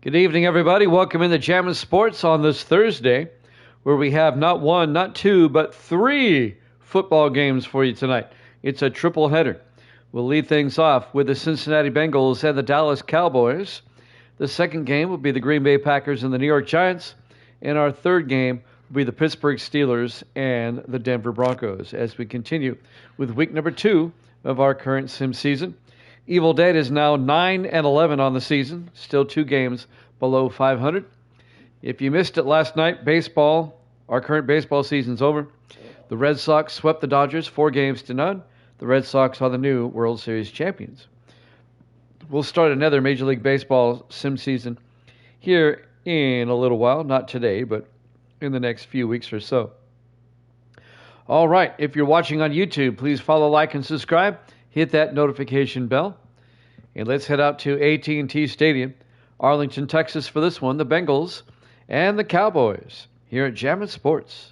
Good evening, everybody. Welcome into Jammin' Sports on this Thursday, where we have not one, not two, but three football games for you tonight. It's a triple header. We'll lead things off with the Cincinnati Bengals and the Dallas Cowboys. The second game will be the Green Bay Packers and the New York Giants. And our third game will be the Pittsburgh Steelers and the Denver Broncos as we continue with week number 2 of our current sim season. Evil Dead is now 9-11 on the season, still 2 games below 500. If you missed it last night, baseball, our current baseball season's over. The Red Sox swept the Dodgers 4-0. The Red Sox are the new World Series champions. We'll start another Major League Baseball sim season here in a little while, not today, but in the next few weeks or so. All right, if you're watching on YouTube, please follow, like, and subscribe. Hit that notification bell. And let's head out to AT&T Stadium, Arlington, Texas for this one. The Bengals and the Cowboys here at Jammin' Sports.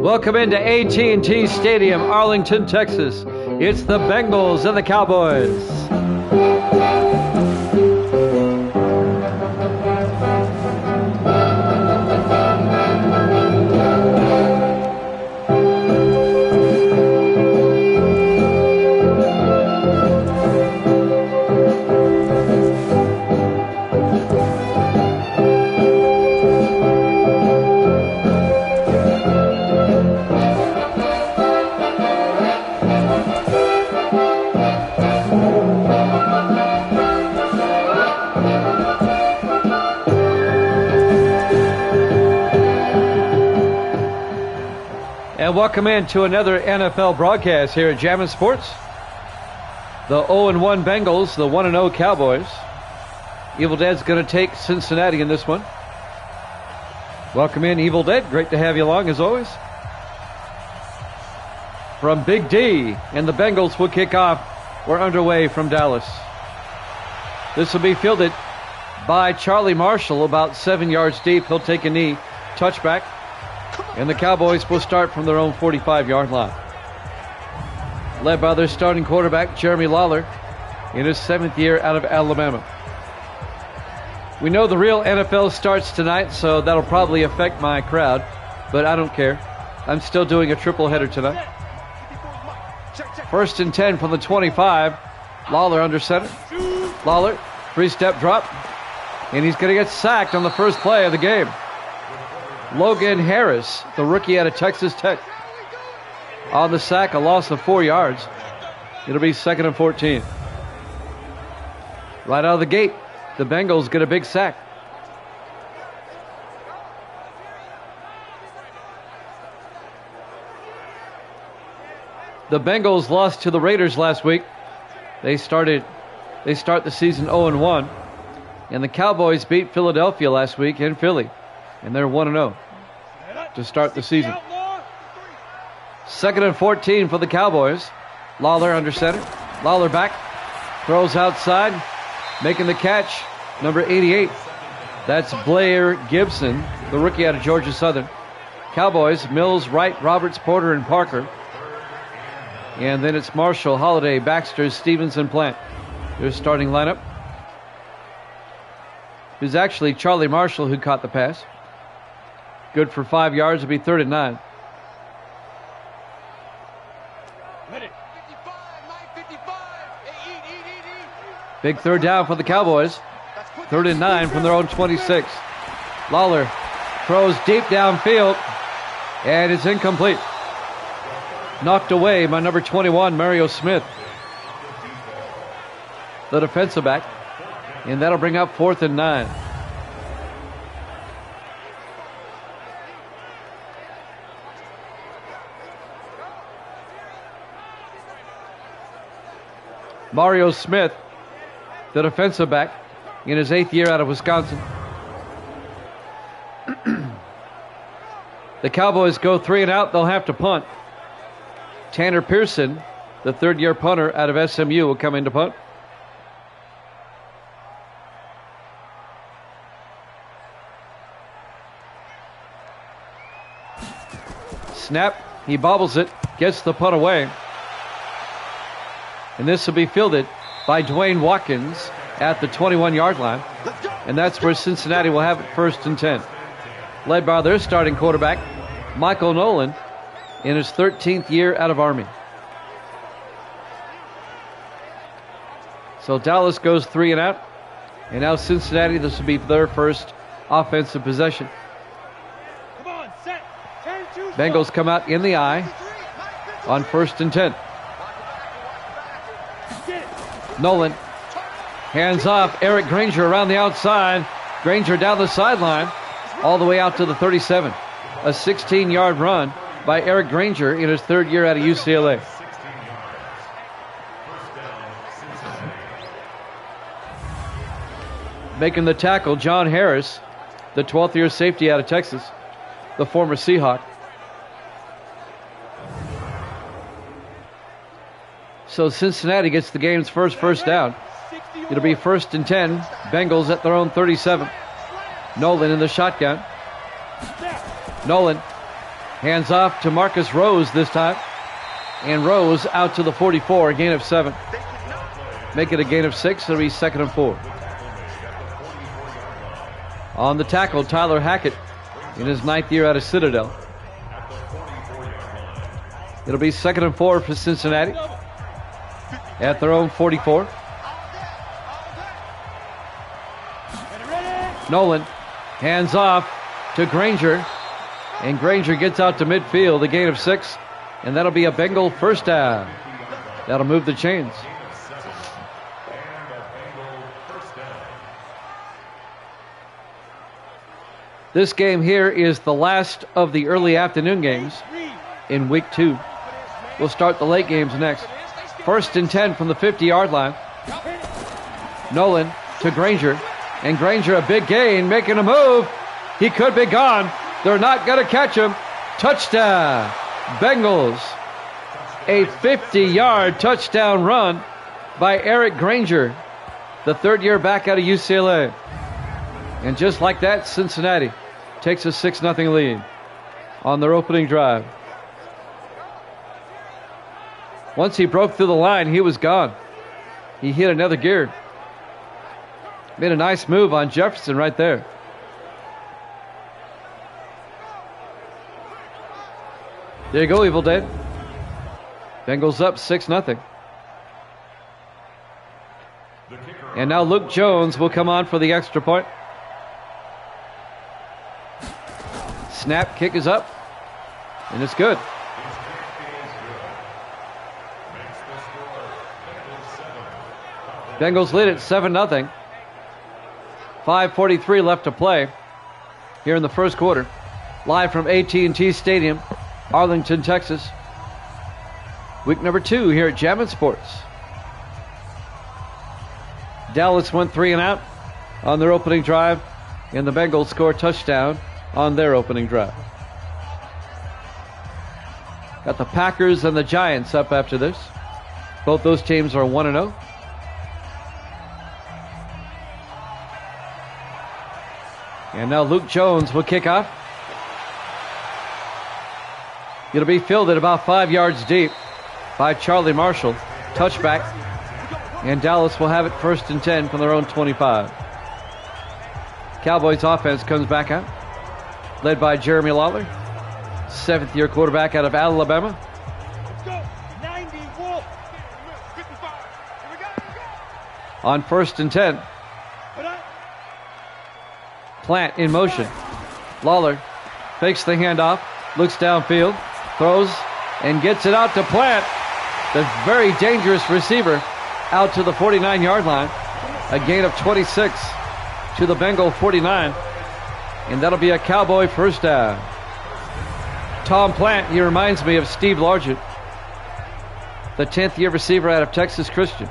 Welcome into AT&T Stadium, Arlington, Texas. It's the Bengals and the Cowboys. And welcome into another NFL broadcast here at Jammin' Sports. The 0-1 Bengals, the 1-0 Cowboys. Evil Dead's going to take Cincinnati in this one. Welcome in, Evil Dead. Great to have you along, as always. From Big D, and the Bengals will kick off. We're underway from Dallas. This will be fielded by Charlie Marshall, about 7 yards deep. He'll take a knee. Touchback. And the Cowboys will start from their own 45-yard line. Led by their starting quarterback, Jeremy Lawler, in his 7th year out of Alabama. We know the real NFL starts tonight, so that'll probably affect my crowd, but I don't care. I'm still doing a triple header tonight. 1st and 10 from the 25. Lawler under center. Lawler, 3-step drop. And he's going to get sacked on the first play of the game. Logan Harris, the rookie out of Texas Tech. On the sack, a loss of 4 yards. It'll be 2nd and 14. Right out of the gate, the Bengals get a big sack. The Bengals lost to the Raiders last week. They start the season 0-1. And the Cowboys beat Philadelphia last week in Philly. And they're 1-0 to start the season. 2nd and 14 for the Cowboys. Lawler under center. Lawler back. Throws outside. Making the catch, number 88. That's Blair Gibson, the rookie out of Georgia Southern. Cowboys, Mills, Wright, Roberts, Porter, and Parker. And then it's Marshall, Holiday, Baxter, Stevens, and Plant. Their starting lineup. It was actually Charlie Marshall who caught the pass. Good for 5 yards. It'll be 3rd and 9. Big 3rd down for the Cowboys. 3rd and 9 from their own 26. Lawler throws deep downfield, and it's incomplete. Knocked away by number 21, Mario Smith, the defensive back. And that'll bring up 4th and 9. Mario Smith, the defensive back, in his 8th year out of Wisconsin. The Cowboys go 3 and out. They'll have to punt. Tanner Pearson, the 3rd-year punter out of SMU, will come in to punt. Snap. He bobbles it, gets the punt away. And this will be fielded by Dwayne Watkins at the 21-yard line. And that's where Cincinnati will have it 1st and 10. Led by their starting quarterback, Michael Nolan, in his 13th year out of Army. So Dallas goes 3 and out. And now Cincinnati, this will be their first offensive possession. Bengals come out in the eye on 1st and 10. Nolan hands off. Eric Granger around the outside. Granger down the sideline all the way out to the 37. A 16-yard run by Eric Granger in his 3rd year out of UCLA. Making the tackle, John Harris, the 12th year safety out of Texas, the former Seahawk. So Cincinnati gets the game's first down. It'll be 1st and 10. Bengals at their own 37. Nolan in the shotgun. Nolan hands off to Marcus Rose this time. And Rose out to the 44, a gain of 7. Make it a gain of 6. It'll be 2nd and 4. On the tackle, Tyler Hackett in his 9th year out of Citadel. It'll be 2nd and 4 for Cincinnati at their own 44. Nolan hands off to Granger, and Granger gets out to midfield, a gain of 6, and that'll be a Bengal first down. That'll move the chains. This game here is the last of the early afternoon games in week 2. We'll start the late games next. 1st and 10 from the 50-yard line. Nolan to Granger. And Granger, a big gain, making a move. He could be gone. They're not going to catch him. Touchdown, Bengals. A 50-yard touchdown run by Eric Granger, the 3rd-year back out of UCLA. And just like that, Cincinnati takes a 6-0 lead on their opening drive. Once he broke through the line, he was gone. He hit another gear. Made a nice move on Jefferson right there. There you go, Evil Dead. Bengals up 6-0. And now Luke Jones will come on for the extra point. Snap, kick is up. And it's good. Bengals lead it 7-0. 5:43 left to play here in the first quarter. Live from AT&T Stadium, Arlington, Texas. Week number 2 here at Jammin' Sports. Dallas went 3 and out on their opening drive, and the Bengals score a touchdown on their opening drive. Got the Packers and the Giants up after this. Both those teams are 1-0. And now Luke Jones will kick off. It'll be fielded about 5 yards deep by Charlie Marshall. Touchback. And Dallas will have it 1st and 10 from their own 25. Cowboys offense comes back out, led by Jeremy Lawler, 7th-year quarterback out of Alabama. On 1st and 10. Plant in motion. Lawler fakes the handoff, looks downfield, throws, and gets it out to Plant, the very dangerous receiver, out to the 49-yard line. A gain of 26 to the Bengal 49, and that'll be a Cowboy first down. Tom Plant, he reminds me of Steve Largent, the 10th-year receiver out of Texas Christian.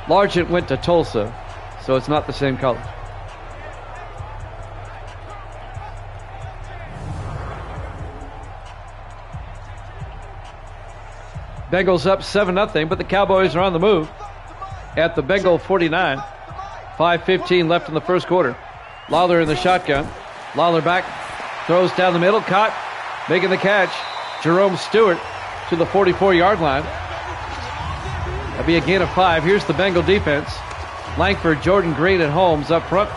Largent went to Tulsa, so it's not the same college. Bengals up 7-0, but the Cowboys are on the move at the Bengal 49. 5:15 left in the first quarter. Lawler in the shotgun. Lawler back, throws down the middle, caught, making the catch. Jerome Stewart to the 44-yard line. That'll be a gain of 5. Here's the Bengal defense. Langford, Jordan Green, and Holmes up front.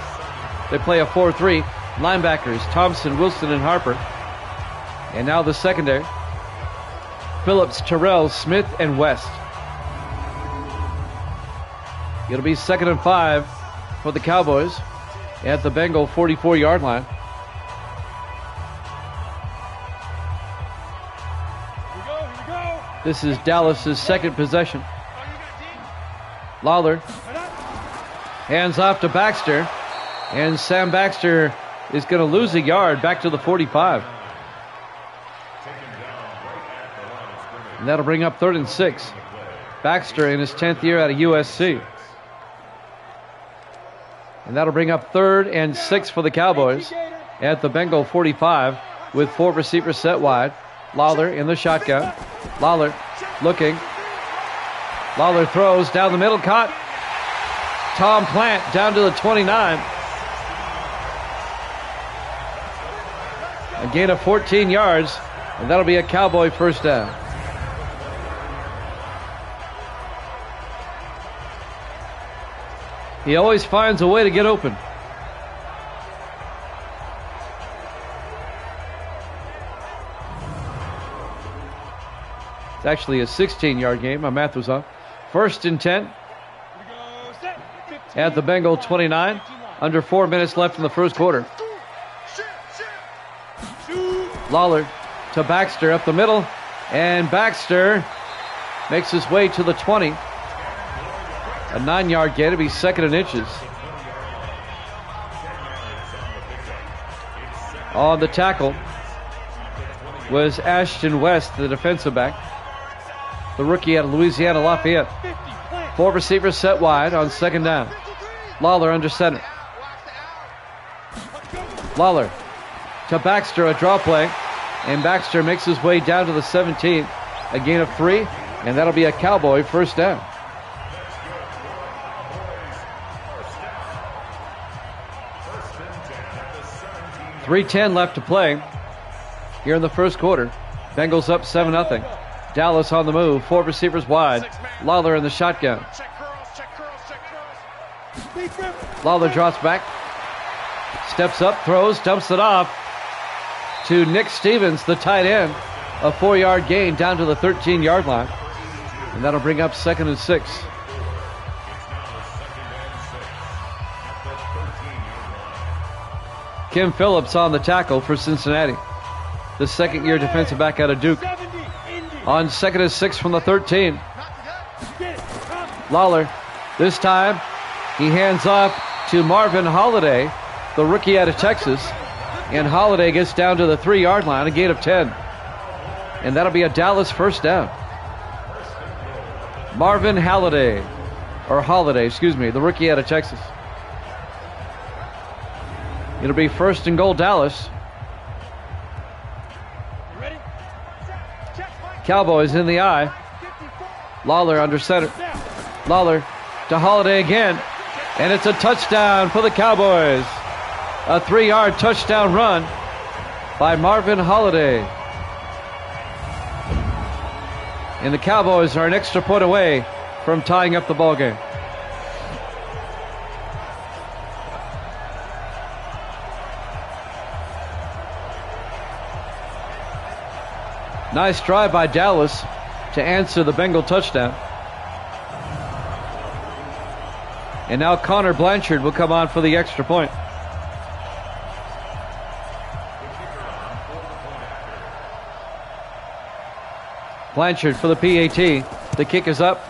They play a 4-3. Linebackers, Thompson, Wilson, and Harper. And now the secondary. Phillips, Terrell, Smith, and West. It'll be 2nd and 5 for the Cowboys at the Bengal 44-yard line. This is Dallas's second possession. Lawler hands off to Baxter, and Sam Baxter is going to lose a yard back to the 45. And that'll bring up 3rd and 6. Baxter in his 10th year out of USC. And that'll bring up 3rd and 6 for the Cowboys at the Bengal 45 with 4 receivers set wide. Lawler in the shotgun. Lawler looking. Lawler throws down the middle, caught. Tom Plant down to the 29. A gain of 14 yards, and that'll be a Cowboy first down. He always finds a way to get open. It's actually a 16-yard game. My math was off. 1st and 10 at the Bengal 29. Under 4 minutes left in the first quarter. Lawler to Baxter up the middle. And Baxter makes his way to the 20. A 9-yard gain to be 2nd and inches. On the tackle was Ashton West, the defensive back. The rookie out of Louisiana Lafayette. 4 receivers set wide on 2nd down. Lawler under center. Lawler to Baxter, a draw play. And Baxter makes his way down to the 17. A gain of 3, and that'll be a Cowboy first down. 3:10 left to play here in the first quarter. Bengals up 7-0. Dallas on the move. 4 receivers wide. Lawler in the shotgun. Lawler drops back. Steps up, throws, dumps it off to Nick Stevens, the tight end. A 4-yard gain down to the 13-yard line. And that'll bring up 2nd and 6. Kim Phillips on the tackle for Cincinnati. The second-year defensive back out of Duke. On 2nd and 6 from the 13. Lawler, this time, he hands off to Marvin Holliday, the rookie out of Texas. And Holliday gets down to the 3-yard line, a gain of 10. And that'll be a Dallas first down. Marvin Holliday, the rookie out of Texas. It'll be 1st and goal, Dallas. Cowboys in the eye. Lawler under center. Lawler to Holliday again. And it's a touchdown for the Cowboys. A 3-yard touchdown run by Marvin Holliday. And the Cowboys are an extra point away from tying up the ball game. Nice drive by Dallas to answer the Bengal touchdown. And now Connor Blanchard will come on for the extra point. Blanchard for the PAT. The kick is up.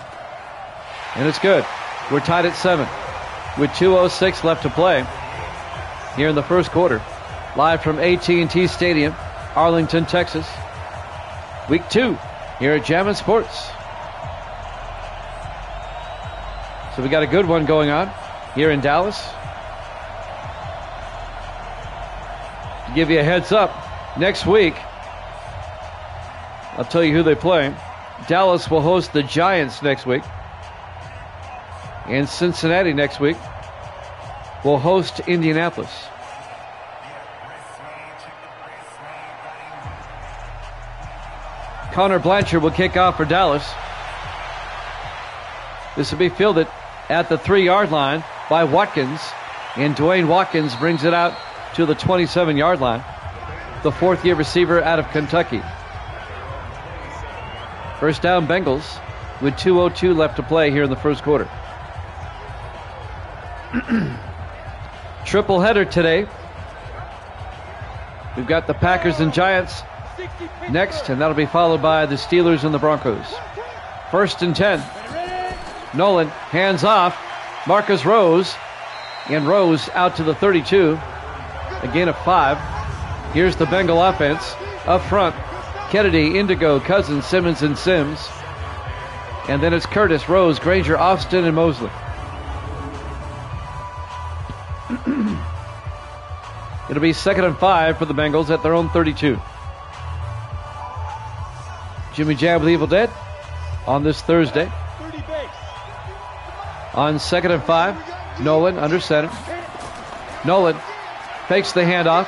And it's good. We're tied at 7 with 2:06 left to play here in the first quarter. Live from AT&T Stadium, Arlington, Texas. Week 2 here at Jammin' Sports. So we got a good one going on here in Dallas. To give you a heads up, next week, I'll tell you who they play. Dallas will host the Giants next week. And Cincinnati next week will host Indianapolis. Connor Blanchard will kick off for Dallas. This will be fielded at the 3-yard line by Watkins. And Dwayne Watkins brings it out to the 27-yard line. The fourth-year receiver out of Kentucky. First down Bengals with 2:02 left to play here in the first quarter. Triple header today. We've got the Packers and Giants next, and that'll be followed by the Steelers and the Broncos. First and 10. Nolan hands off. Marcus Rose. And Rose out to the 32. A gain of 5. Here's the Bengal offense. Up front, Kennedy, Indigo, Cousins, Simmons, and Sims. And then it's Curtis, Rose, Granger, Austin, and Mosley. It'll be 2nd and 5 for the Bengals at their own 32. Jimmy Jam with Evil Dead on this Thursday. On 2nd and 5, Nolan under center. Nolan fakes the handoff.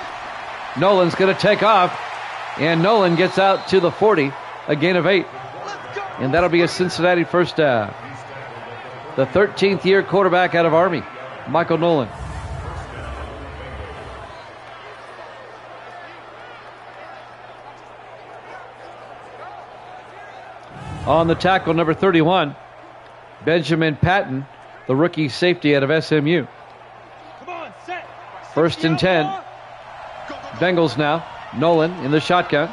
Nolan's going to take off. And Nolan gets out to the 40, a gain of 8. And that'll be a Cincinnati first down. The 13th year quarterback out of Army, Michael Nolan. On the tackle, number 31, Benjamin Patton, the rookie safety out of SMU. First and 10. Bengals now. Nolan in the shotgun.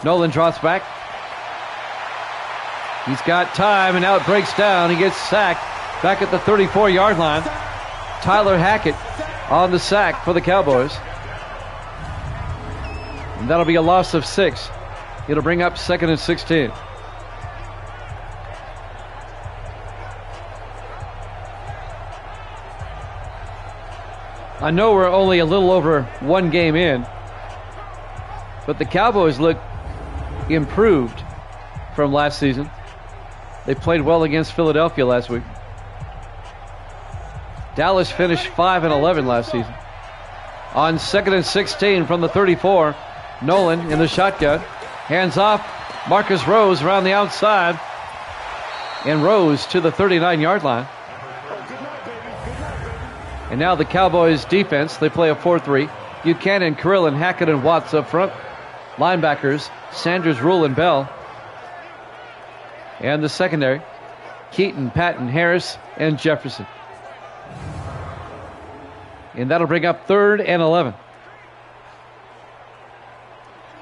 Nolan drops back. He's got time, and now it breaks down. He gets sacked back at the 34-yard line. Tyler Hackett on the sack for the Cowboys. And that'll be a loss of 6. It'll bring up 2nd and 16. I know we're only a little over one game in, but the Cowboys look improved from last season. They played well against Philadelphia last week. Dallas finished 5-11 last season. On 2nd and 16 from the 34, Nolan in the shotgun. Hands off. Marcus Rose around the outside. And Rose to the 39-yard line. And now the Cowboys defense, they play a 4-3. Buchanan, Carillon, Hackett, and Watts up front. Linebackers, Sanders, Rule, and Bell. And the secondary, Keaton, Patton, Harris, and Jefferson. And that'll bring up 3rd and 11.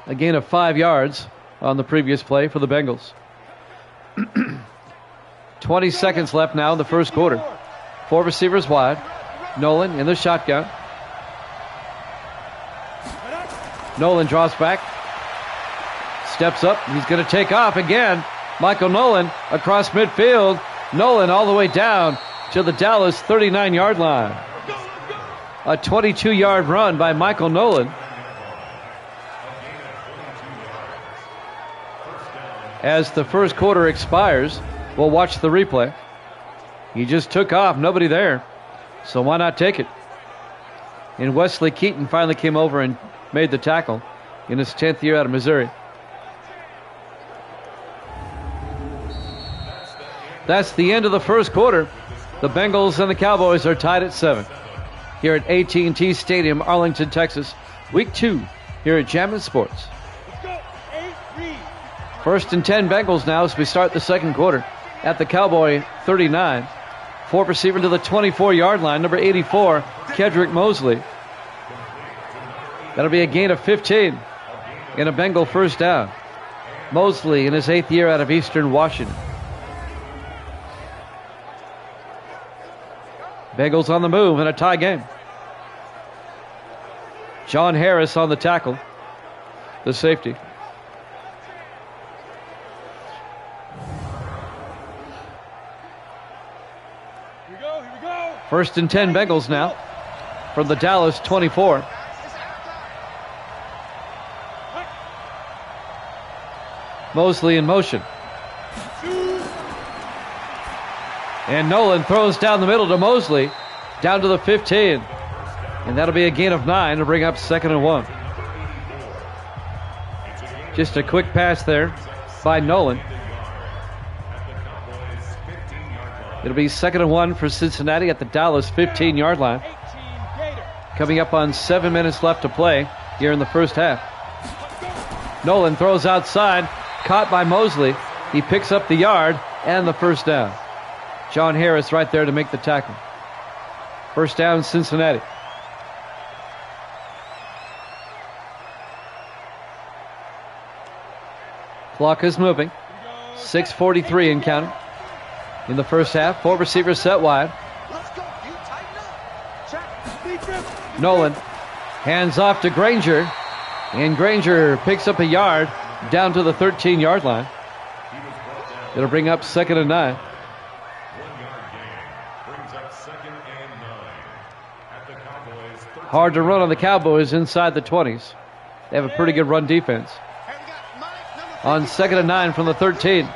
A gain of 5 yards on the previous play for the Bengals. 20 seconds left now in the first quarter. 4 receivers wide. Nolan in the shotgun. Nolan draws back. Steps up. He's going to take off again. Michael Nolan across midfield. Nolan all the way down to the Dallas 39-yard line. A 22-yard run by Michael Nolan. As the first quarter expires, we'll watch the replay. He just took off, nobody there. So why not take it? And Wesley Keaton finally came over and made the tackle in his 10th year out of Missouri. That's the end of the first quarter. The Bengals and the Cowboys are tied at 7. Here at AT&T Stadium, Arlington, Texas. Week 2 here at Jammin' Sports. First and 10 Bengals now as we start the second quarter at the Cowboy 39. 4 receiver to the 24-yard line, number 84, Kedrick Mosley. That'll be a gain of 15 and a Bengal first down. Mosley in his 8th year out of Eastern Washington. Bengals on the move in a tie game. John Harris on the tackle, the safety. First and 10 Bengals now from the Dallas 24. Mosley in motion. And Nolan throws down the middle to Mosley, down to the 15. And that'll be a gain of 9 to bring up 2nd and 1. Just a quick pass there by Nolan. It'll be 2nd and 1 for Cincinnati at the Dallas 15-yard line. Coming up on 7 minutes left to play here in the first half. Nolan throws outside, caught by Mosley. He picks up the yard and the first down. John Harris right there to make the tackle. First down, Cincinnati. Clock is moving. 6:43 and counting. In the first half, 4 receivers set wide. Nolan hands off to Granger. And Granger picks up a yard down to the 13-yard line. It'll bring up 2nd and 9. Hard to run on the Cowboys inside the 20s. They have a pretty good run defense. On 2nd and 9 from the 13.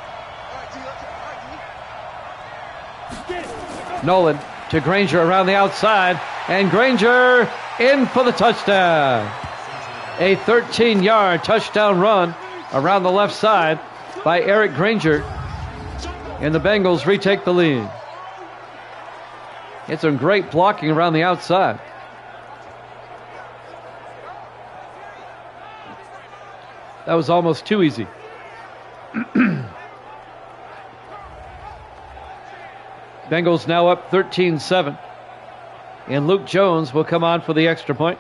Nolan to Granger around the outside. And Granger in for the touchdown. A 13-yard touchdown run around the left side by Eric Granger. And the Bengals retake the lead. It's some great blocking around the outside. That was almost too easy. Bengals now up 13-7. And Luke Jones will come on for the extra point.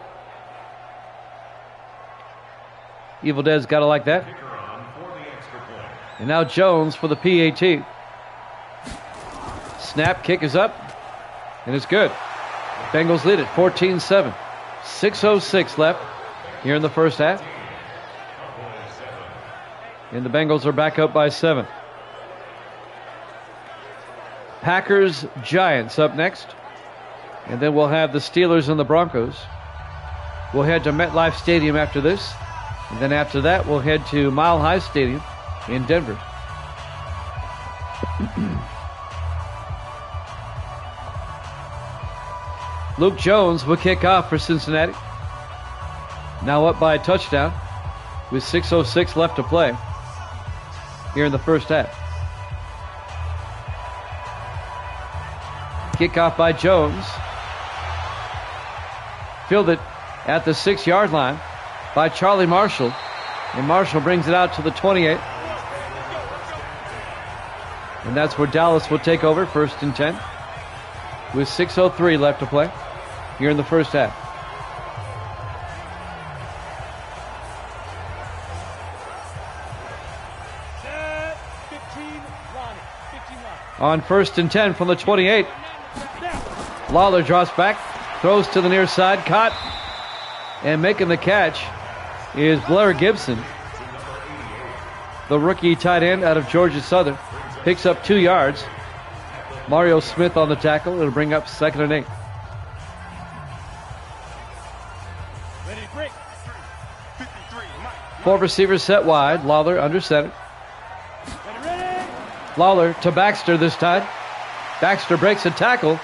Evil Dead's got to like that. And now Jones for the PAT. Snap, kick is up. And it's good. Bengals lead it 14-7. 6:06 left here in the first half. And the Bengals are back up by 7. Packers, Giants up next. And then we'll have the Steelers and the Broncos. We'll head to MetLife Stadium after this. And then after that, we'll head to Mile High Stadium in Denver. Luke Jones will kick off for Cincinnati. Now up by a touchdown with 6:06 left to play here in the first half. Kickoff by Jones. Fielded at the 6-yard line by Charlie Marshall. And Marshall brings it out to the 28. And that's where Dallas will take over, 1st and 10. With 6:03 left to play here in the first half. On 1st and 10 from the 28. Lawler drops back, throws to the near side, caught, and making the catch is Blair Gibson. The rookie tight end out of Georgia Southern picks up 2 yards. Mario Smith on the tackle. It'll bring up 2nd and 8. Four receivers set wide. Lawler under center. Lawler to Baxter this time. Baxter breaks a tackle.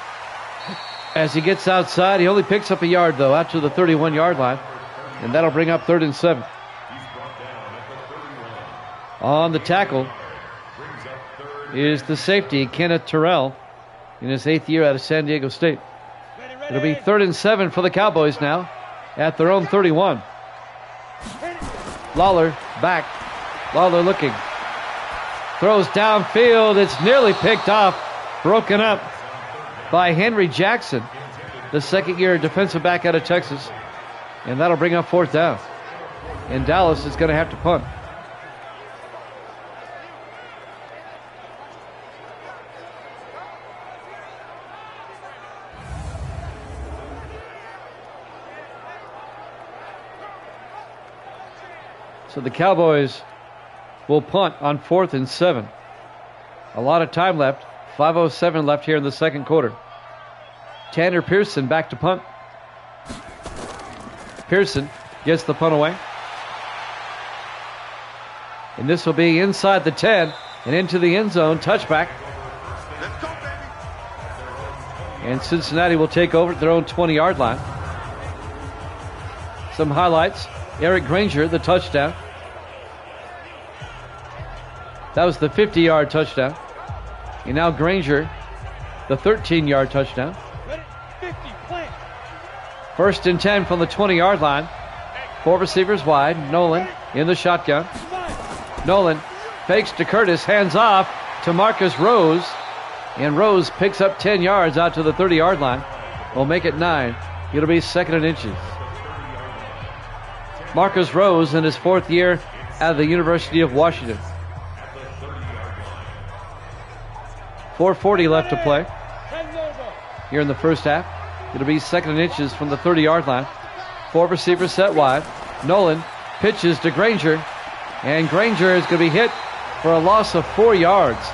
As he gets outside, he only picks up a yard, though, out to the 31-yard line. And that'll bring up 3rd and 7. On the tackle is the safety, Kenneth Terrell, in his 8th year out of San Diego State. It'll be 3rd and 7 for the Cowboys now at their own 31. Lawler back. Lawler looking. Throws downfield. It's nearly picked off. Broken up by Henry Jackson, the 2nd-year defensive back out of Texas. And that'll bring up 4th down. And Dallas is going to have to punt. So the Cowboys will punt on 4th and 7. A lot of time left. 5:07 left here in the second quarter. Tanner Pearson back to punt. Pearson gets the punt away. And this will be inside the 10 and into the end zone. Touchback. And Cincinnati will take over at their own 20-yard line. Some highlights. Eric Granger, the touchdown. That was the 50-yard touchdown. And now Granger, the 13-yard touchdown. 1st and 10 from the 20-yard line. 4 receivers wide. Nolan in the shotgun. Nolan fakes to Curtis, hands off to Marcus Rose. And Rose picks up 10 yards out to the 30-yard line. We'll make it 9. It'll be 2nd and inches. Marcus Rose in his 4th year out of the University of Washington. 4:40 left to play here in the first half. It'll be 2nd and inches from the 30-yard line. 4 receivers set wide. Nolan pitches to Granger, and Granger is going to be hit for a loss of 4 yards.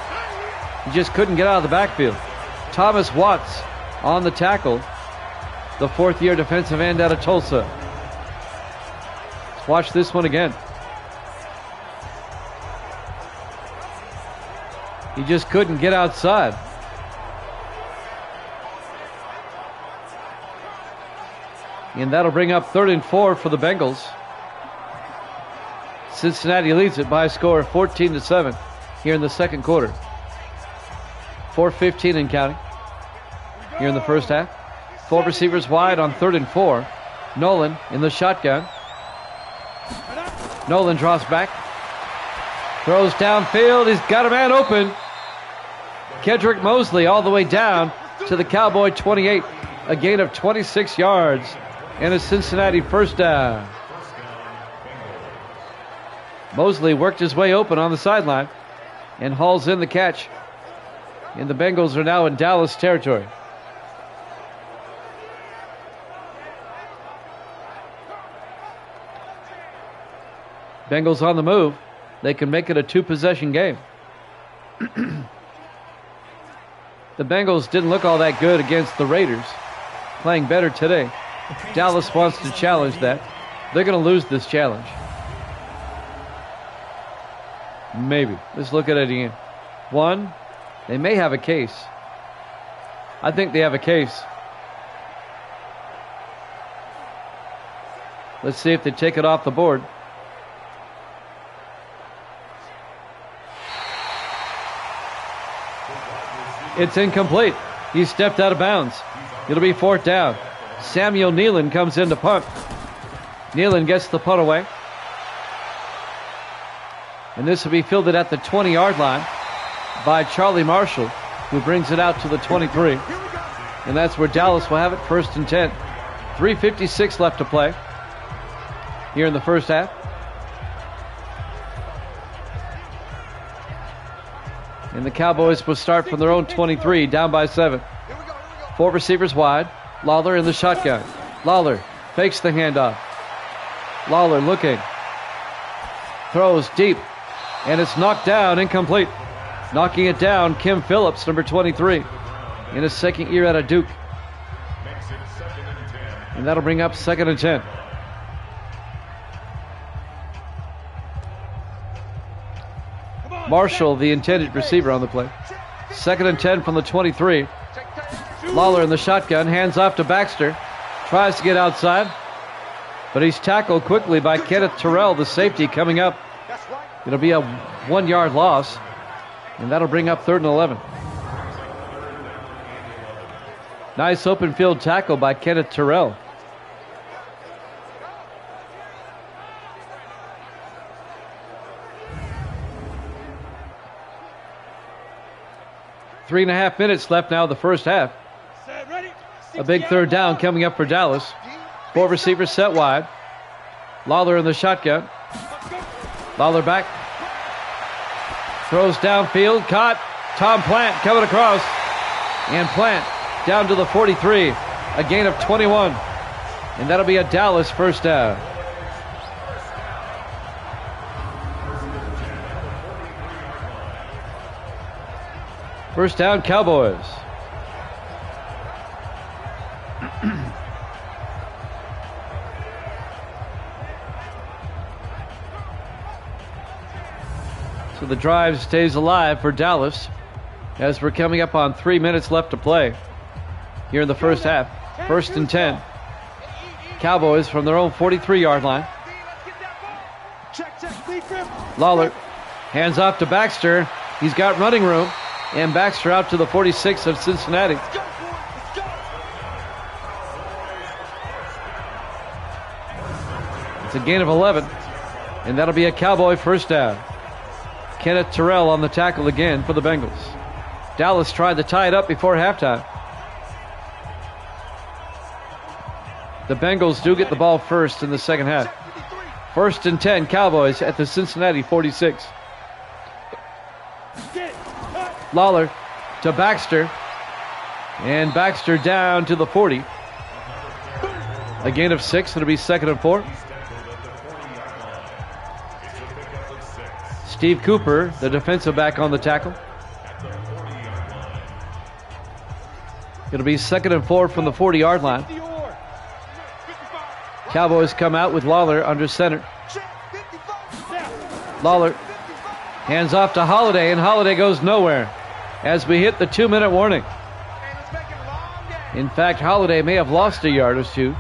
He just couldn't get out of the backfield. Thomas Watts on the tackle, the 4th-year defensive end out of Tulsa. Let's watch this one again. He just couldn't get outside. And that'll bring up 3rd and 4 for the Bengals. Cincinnati leads it by a score of 14-7 here in the second quarter. 4:15 and counting here in the first half. 4 receivers wide on 3rd and 4. Nolan in the shotgun. Nolan draws back. Throws downfield. He's got a man open. Kedrick Mosley all the way down to the Cowboy 28. A gain of 26 yards and a Cincinnati first down. Mosley worked his way open on the sideline and hauls in the catch. And the Bengals are now in Dallas territory. Bengals on the move. They can make it a 2-possession game. The Bengals didn't look all that good against the Raiders. Playing better today. Dallas wants to challenge that. They're going to lose this challenge. Maybe. Let's look at it again. 1. They may have a case. I think they have a case. Let's see if they take it off the board. It's incomplete. He stepped out of bounds. It'll be 4th down. Samuel Nealon comes in to punt. Nealon gets the punt away. And this will be fielded at the 20-yard line by Charlie Marshall, who brings it out to the 23. And that's where Dallas will have it, 1st and 10. 3:56 left to play here in the first half. And the Cowboys will start from their own 23, down by 7. 4 receivers wide. Lawler in the shotgun. Lawler fakes the handoff. Lawler looking. Throws deep. And it's knocked down, incomplete. Knocking it down, Kim Phillips, number 23, in his 2nd year out of Duke. And that'll bring up 2nd and 10. Marshall, the intended receiver on the play. 2nd and 10 from the 23. Lawler in the shotgun, hands off to Baxter. Tries to get outside, but he's tackled quickly by Kenneth Terrell, the safety, coming up. It'll be a 1-yard loss, and that'll bring up 3rd and 11. Nice open field tackle by Kenneth Terrell. Three and a half minutes left now, the first half. A big 3rd down coming up for Dallas. 4 receivers set wide. Lawler in the shotgun. Lawler back. Throws downfield. Caught. Tom Plant coming across. And Plant down to the 43. A gain of 21. And that'll be a Dallas first down. First down, Cowboys. So the drive stays alive for Dallas as we're coming up on 3 minutes left to play here in the first half. 1st and 10. Cowboys from their own 43-yard line. Lawler hands off to Baxter. He's got running room. And Baxter out to the 46 of Cincinnati. It's a gain of 11. And that'll be a Cowboy first down. Kenneth Terrell on the tackle again for the Bengals. Dallas tried to tie it up before halftime. The Bengals do get the ball first in the second half. 1st and 10, Cowboys at the Cincinnati 46. Lawler to Baxter. And Baxter down to the 40. A gain of 6. It'll be 2nd and 4. Steve Cooper, the defensive back, on the tackle. It'll be 2nd and 4 from the 40-yard line. Cowboys come out with Lawler under center. Lawler hands off to Holiday, and Holiday goes nowhere as we hit the 2-minute warning. In fact, Holiday may have lost a yard or two.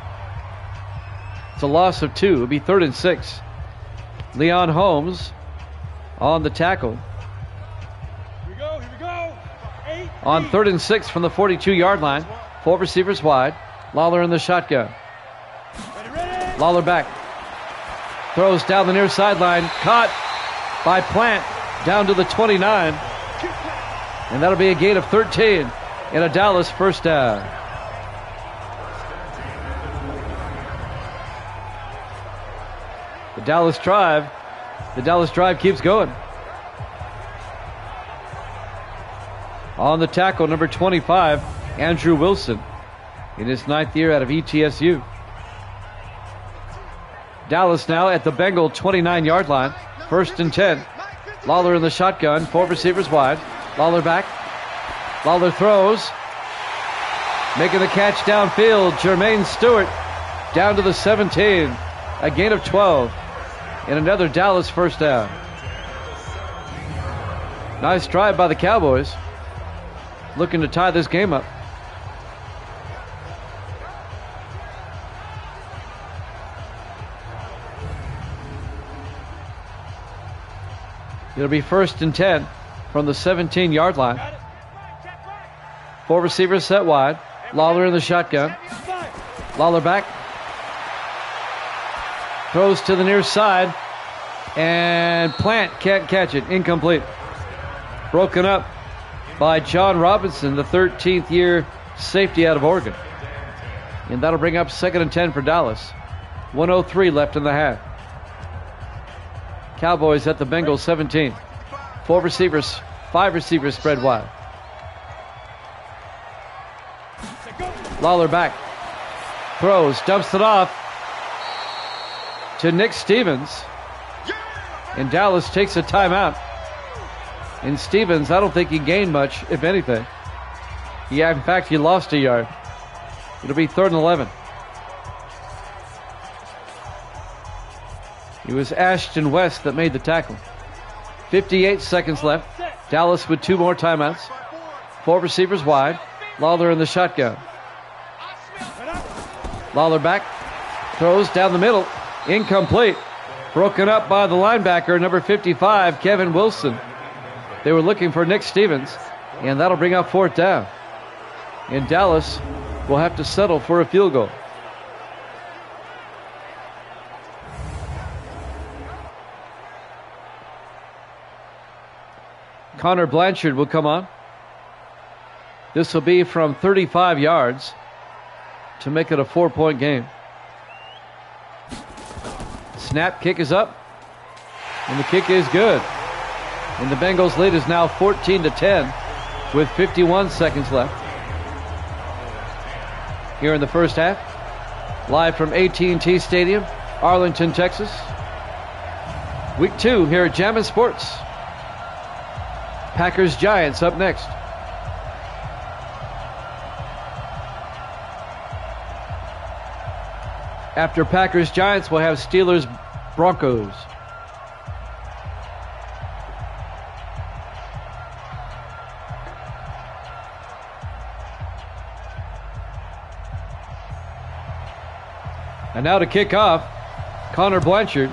It's a loss of 2. It'll be 3rd and 6. Leon Holmes on the tackle. Here we go. On 3rd and 6 from the 42-yard line. 4 receivers wide. Lawler in the shotgun. Lawler back. Throws down the near sideline. Caught by Plant down to the 29. And that'll be a gain of 13 and a Dallas first down. The Dallas drive keeps going. On the tackle, number 25, Andrew Wilson, in his 9th year out of ETSU. Dallas now at the Bengal 29-yard line. 1st and 10. Lawler in the shotgun. 4 receivers wide. Lawler back. Lawler throws. Making the catch downfield. Jermaine Stewart down to the 17. A gain of 12. And another Dallas first down. Nice drive by the Cowboys. Looking to tie this game up. It'll be 1st and 10 from the 17-yard line. 4 receivers set wide. Lawler in the shotgun. Lawler back. Throws to the near side. And Plant can't catch it. Incomplete. Broken up by John Robinson, the 13th year safety out of Oregon. And that'll bring up 2nd and 10 for Dallas. 1:03 left in the half. Cowboys at the Bengals 17. 5 receivers spread wide. Lawler back. Throws, dumps it off to Nick Stevens. And Dallas takes a timeout. And Stevens, I don't think he gained much, if anything. In fact, he lost a yard. It'll be 3rd and 11. It was Ashton West that made the tackle. 58 seconds left. Dallas with 2 more timeouts. 4 receivers wide. Lawler in the shotgun. Lawler back. Throws down the middle. Incomplete. Broken up by the linebacker, number 55, Kevin Wilson. They were looking for Nick Stevens, and that'll bring up 4th down. And Dallas will have to settle for a field goal. Connor Blanchard will come on. This will be from 35 yards to make it a 4-point game. Snap, kick is up, and the kick is good. And the Bengals lead is now 14-10 with 51 seconds left. Here in the first half, live from AT&T Stadium, Arlington, Texas. Week 2 here at Jammin' Sports. Packers-Giants up next. After Packers-Giants, we'll have Steelers-Broncos. And now to kick off, Connor Blanchard.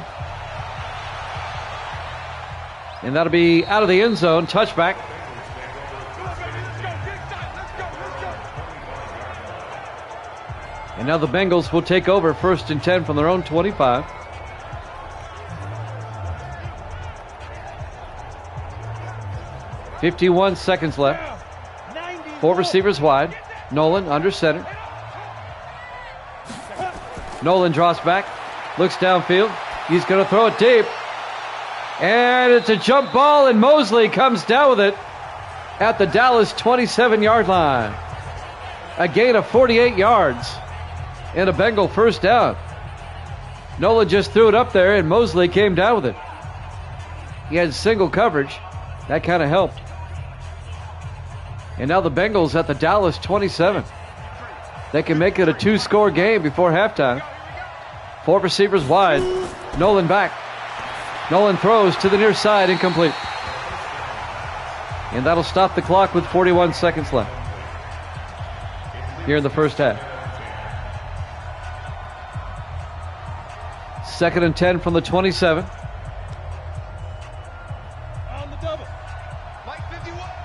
And that'll be out of the end zone, touchback. And now the Bengals will take over 1st and 10 from their own 25. .51 seconds left. 4 receivers wide. Nolan under center. Nolan draws back, looks downfield. He's going to throw it deep. And it's a jump ball, and Mosley comes down with it at the Dallas 27-yard line. A gain of 48 yards and a Bengal first down. Nolan just threw it up there, and Mosley came down with it. He had single coverage. That kind of helped. And now the Bengals at the Dallas 27. They can make it a 2-score game before halftime. 4 receivers wide. Nolan back. Nolan throws to the near side, incomplete. And that'll stop the clock with 41 seconds left here in the first half. 2nd and 10 from the 27.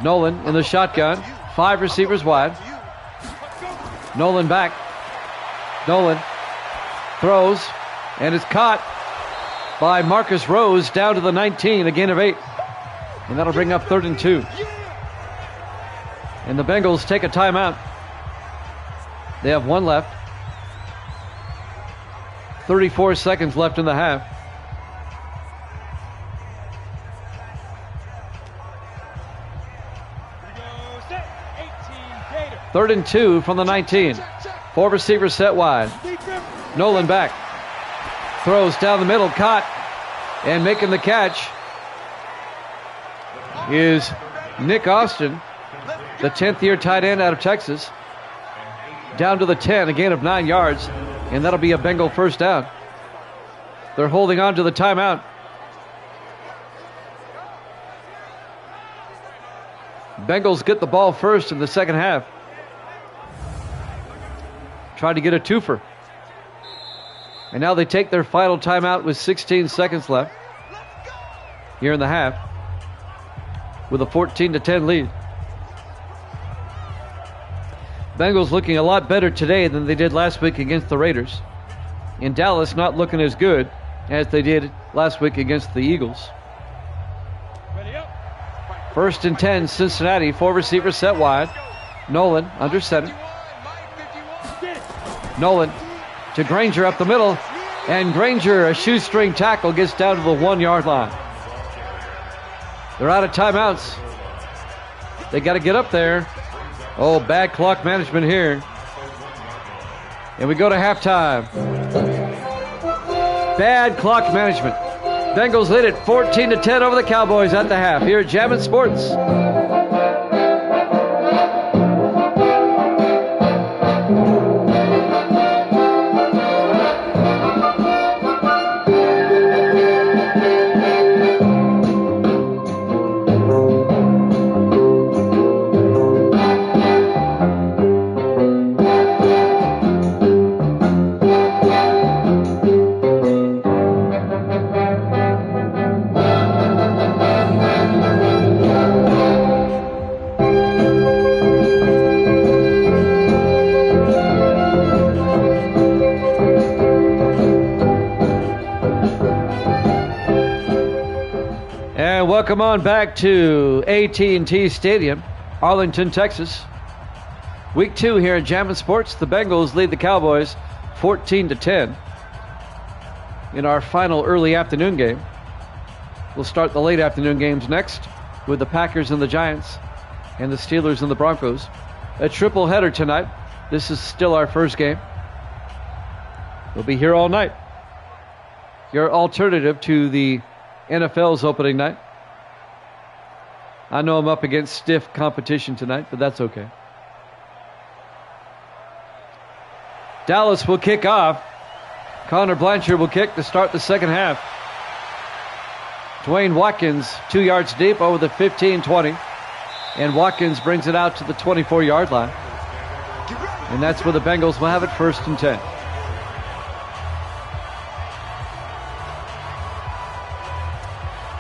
Nolan in the shotgun. 5 receivers wide. Nolan back. Nolan throws, and it's caught by Marcus Rose down to the 19, a gain of 8. And that'll bring up 3rd and 2. And the Bengals take a timeout. They have 1 left. 34 seconds left in the half. Third and 2 from the 19. 4 receivers set wide. Nolan back. Throws down the middle, caught. And making the catch is Nick Austin, the 10th-year tight end out of Texas. Down to the 10, a gain of 9 yards. And that'll be a Bengal first down. They're holding on to the timeout. Bengals get the ball first in the second half. Tried to get a twofer. And now they take their final timeout with 16 seconds left here in the half with a 14-10 lead. Bengals looking a lot better today than they did last week against the Raiders. In Dallas, not looking as good as they did last week against the Eagles. 1st and 10, Cincinnati. 4 receivers set wide. Nolan under center. Nolan to Granger up the middle. And Granger, a shoestring tackle, gets down to the 1-yard line. They're out of timeouts. They got to get up there. Oh, bad clock management here. And we go to halftime. Bad clock management. Bengals lead it 14-10 over the Cowboys at the half here at Jammin' Sports. Welcome on back to AT&T Stadium, Arlington, Texas. Week 2 here in Jammin' Sports. The Bengals lead the Cowboys 14-10 in our final early afternoon game. We'll start the late afternoon games next with the Packers and the Giants and the Steelers and the Broncos. A triple header tonight. This is still our first game. We'll be here all night. Your alternative to the NFL's opening night. I know I'm up against stiff competition tonight, but that's okay. Dallas will kick off. Connor Blanchard will kick to start the second half. Dwayne Watkins 2 yards deep over the 15-20. And Watkins brings it out to the 24-yard line. And that's where the Bengals will have it 1st and 10.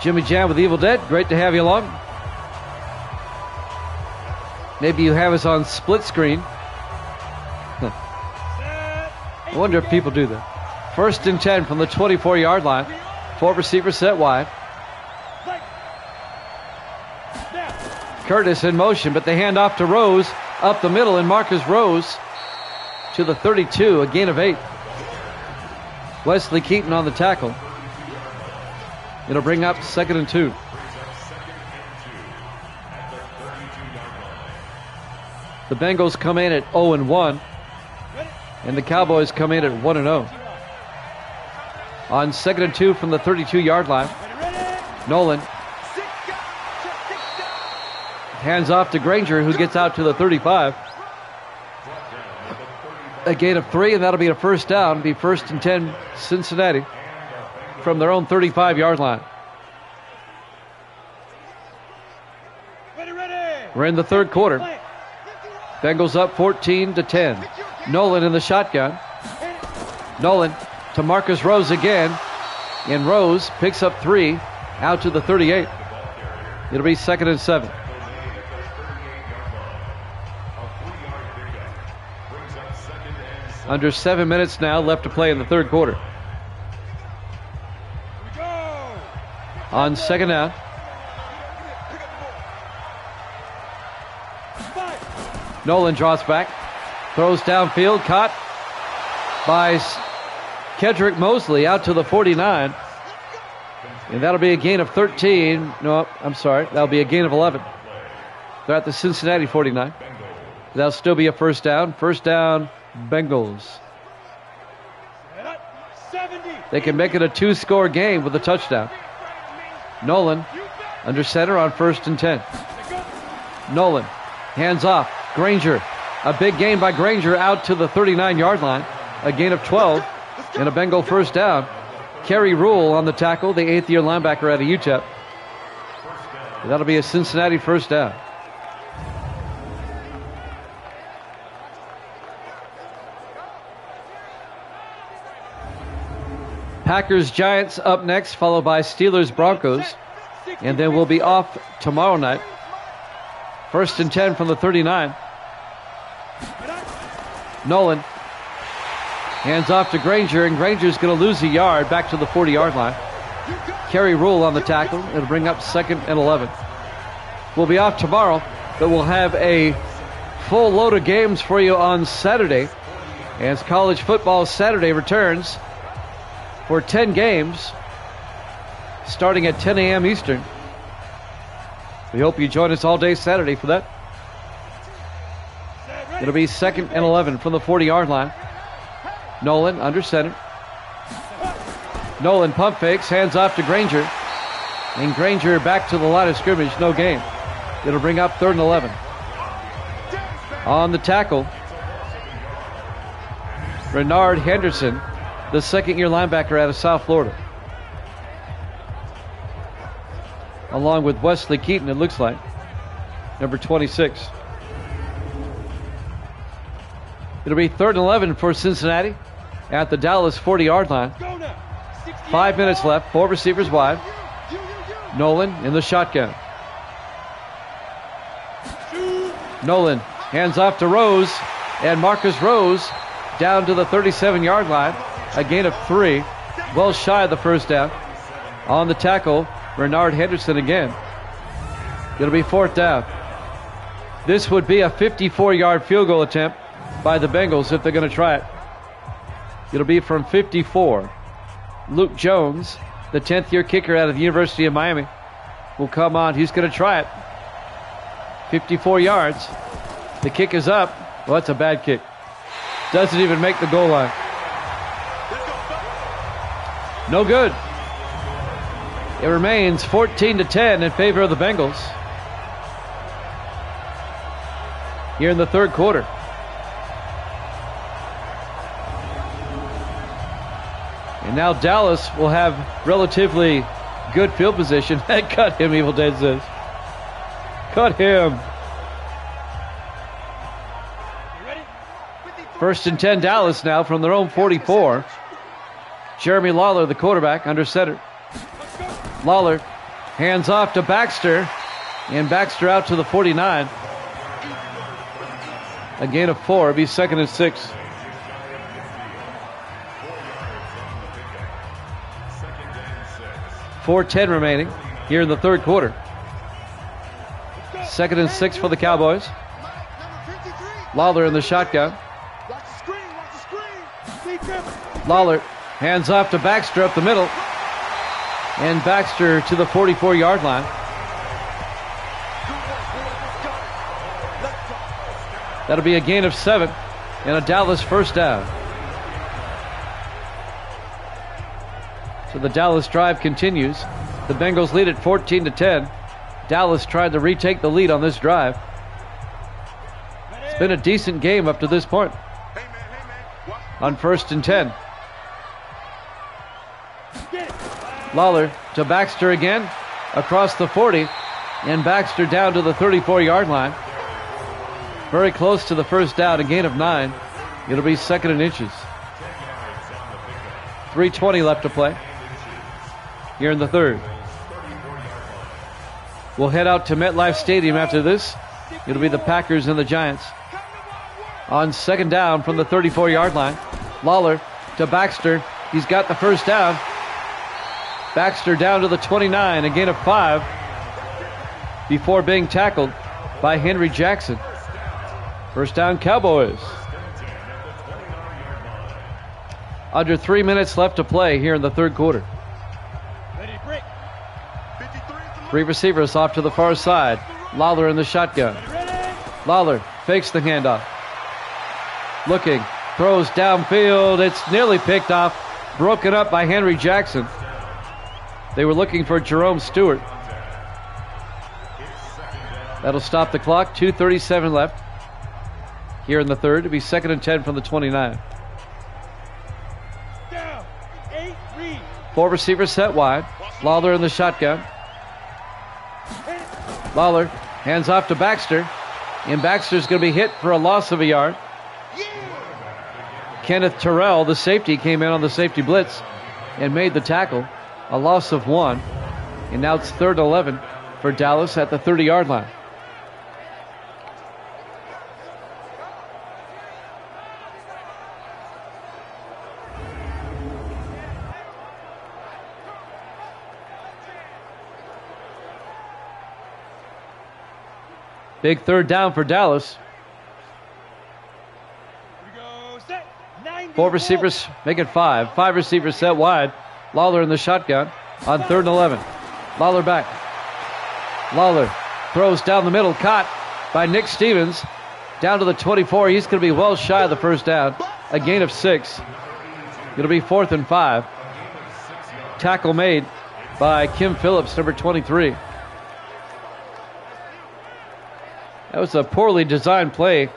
Jimmy Jam with Evil Dead, great to have you along. Maybe you have us on split screen. I wonder if people do that. 1st and 10 from the 24-yard line. 4 receivers set wide. Curtis in motion, but they hand off to Rose up the middle, and Marcus Rose to the 32, a gain of 8. Wesley Keaton on the tackle. It'll bring up 2nd and 2. The Bengals come in at 0-1, and the Cowboys come in at 1-0. On 2nd and 2 from the 32-yard line, Nolan hands off to Granger, who gets out to the 35. A gain of 3, and that'll be a first down. Be 1st and 10 Cincinnati from their own 35-yard line. We're in the third quarter. Bengals up 14-10. Nolan in the shotgun. Nolan to Marcus Rose again. And Rose picks up 3 out to the 38. It'll be 2nd and 7. Under 7 minutes now left to play in the third quarter. On 2nd down. Nolan draws back. Throws downfield. Caught by Kedrick Mosley out to the 49. And that'll be a gain of 13. No, I'm sorry. That'll be a gain of 11. They're at the Cincinnati 49. That'll still be a first down. First down, Bengals. They can make it a 2-score game with a touchdown. Nolan under center on 1st and 10. Nolan hands off. Granger. A big gain by Granger out to the 39-yard line. A gain of 12 and a Bengal first down. Kerry Rule on the tackle, the 8th-year linebacker out of UTEP. That'll be a Cincinnati first down. Packers Giants up next, followed by Steelers Broncos. And then we'll be off tomorrow night. 1st and 10 from the 39. Nolan hands off to Granger, and Granger's going to lose a yard back to the 40-yard line. Kerry Rule on the tackle. It'll bring up 2nd and 11. We'll be off tomorrow, but we'll have a full load of games for you on Saturday, as college football Saturday returns for 10 games starting at 10 a.m. Eastern. We hope you join us all day Saturday for that. It'll be 2nd and 11 from the 40-yard line. Nolan under center. Nolan pump fakes, hands off to Granger. And Granger back to the line of scrimmage, no gain. It'll bring up 3rd and 11. On the tackle, Renard Henderson, the 2nd-year linebacker out of South Florida. Along with Wesley Keaton, it looks like, number 26. It'll be 3rd and 11 for Cincinnati at the Dallas 40-yard line. 5 minutes left, 4 receivers wide. Nolan in the shotgun. Nolan hands off to Rose, and Marcus Rose down to the 37-yard line. A gain of 3, well shy of the first down. On the tackle, Renard Henderson again. It'll be 4th down. This would be a 54-yard field goal attempt by the Bengals if they're going to try it. It'll be from 54. Luke Jones, the 10th-year kicker out of the University of Miami, will come on. He's going to try it. 54 yards. The kick is up. Well, that's a bad kick. Doesn't even make the goal line. No good. It remains 14-10 in favor of the Bengals here in the third quarter. And now Dallas will have relatively good field position. Cut him, Evil Dead says. Cut him. 1st and 10 Dallas now from their own 44. Jeremy Lawler, the quarterback, under center. Lawler Hands off to Baxter. And Baxter out to the 49. A gain of 4. It'll be 2nd and 6. .4:10 remaining here in the third quarter. 2nd and 6 for the Cowboys. Lawler in the shotgun. Lawler hands off to Baxter up the middle. And Baxter to the 44-yard line. That'll be a gain of 7 and a Dallas first down. So the Dallas drive continues. The Bengals lead at 14-10. Dallas tried to retake the lead on this drive. It's been a decent game up to this point. On 1st and 10. Lawler to Baxter again, across the 40, and Baxter down to the 34-yard line. Very close to the first down, a gain of 9. It'll be 2nd and inches. 3:20 left to play here in the third. We'll head out to MetLife Stadium after this. It'll be the Packers and the Giants. On 2nd down from the 34-yard line, Lawler to Baxter. He's got the first down. Baxter down to the 29, a gain of 5 before being tackled by Henry Jackson. First down, Cowboys. Under 3 minutes left to play here in the third quarter. 3 receivers off to the far side. Lawler in the shotgun. Lawler fakes the handoff. Looking, throws downfield. It's nearly picked off. Broken up by Henry Jackson. They were looking for Jerome Stewart. That'll stop the clock. 2:37 left here in the third. It'll be 2nd and 10 from the 29. 4 receivers set wide. Lawler in the shotgun. Lawler hands off to Baxter. And Baxter's going to be hit for a loss of a yard. Kenneth Terrell, the safety, came in on the safety blitz and made the tackle. A loss of 1. And now it's 3rd and 11 for Dallas at the 30-yard line. Big 3rd down for Dallas. 4 receivers, make it 5. 5 receivers set wide. Lawler in the shotgun on 3rd and 11. Lawler back. Lawler throws down the middle, caught by Nick Stevens. Down to the 24. He's going to be well shy of the first down. A gain of 6. It'll be 4th and 5. Tackle made by Kim Phillips, number 23. That was a poorly designed play.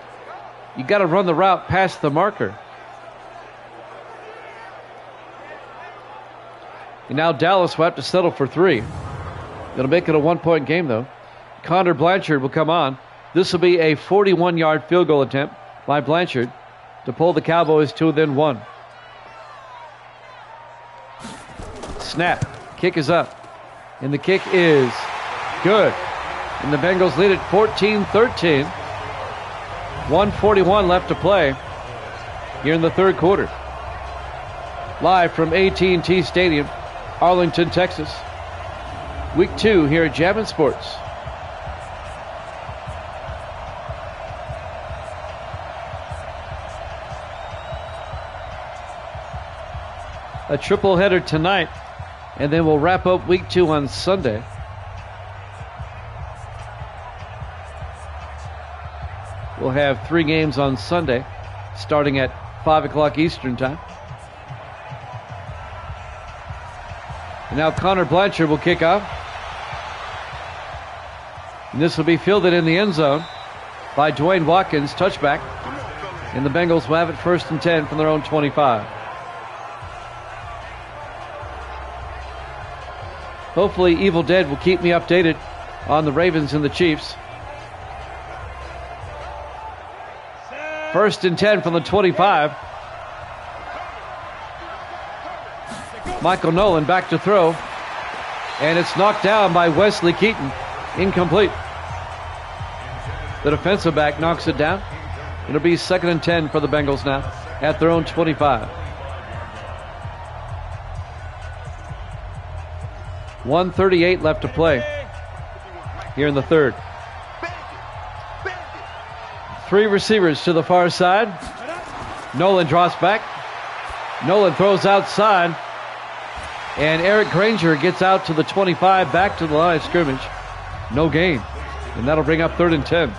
You got to run the route past the marker. And now Dallas will have to settle for 3. It'll make it a 1-point game, though. Connor Blanchard will come on. This will be a 41-yard field goal attempt by Blanchard to pull the Cowboys to within 1. Snap. Kick is up. And the kick is good. And the Bengals lead at 14-13. 1:41 left to play here in the third quarter. Live from AT&T Stadium, Arlington, Texas. Week 2 here at Jammin' Sports. A triple header tonight, and then we'll wrap up week 2 on Sunday. We'll have 3 games on Sunday, starting at 5 o'clock Eastern time. And now Connor Blanchard will kick off. And this will be fielded in the end zone by Dwayne Watkins, touchback. And the Bengals will have it 1st and 10 from their own 25. Hopefully Evil Dead will keep me updated on the Ravens and the Chiefs. 1st and 10 from the 25. Michael Nolan back to throw. And it's knocked down by Wesley Keaton. Incomplete. The defensive back knocks it down. It'll be 2nd and 10 for the Bengals now at their own 25. 1:38 left to play here in the third. 3 receivers to the far side. Nolan drops back. Nolan throws outside. And Eric Granger gets out to the 25, back to the line of scrimmage. No gain. And that'll bring up 3rd and 10.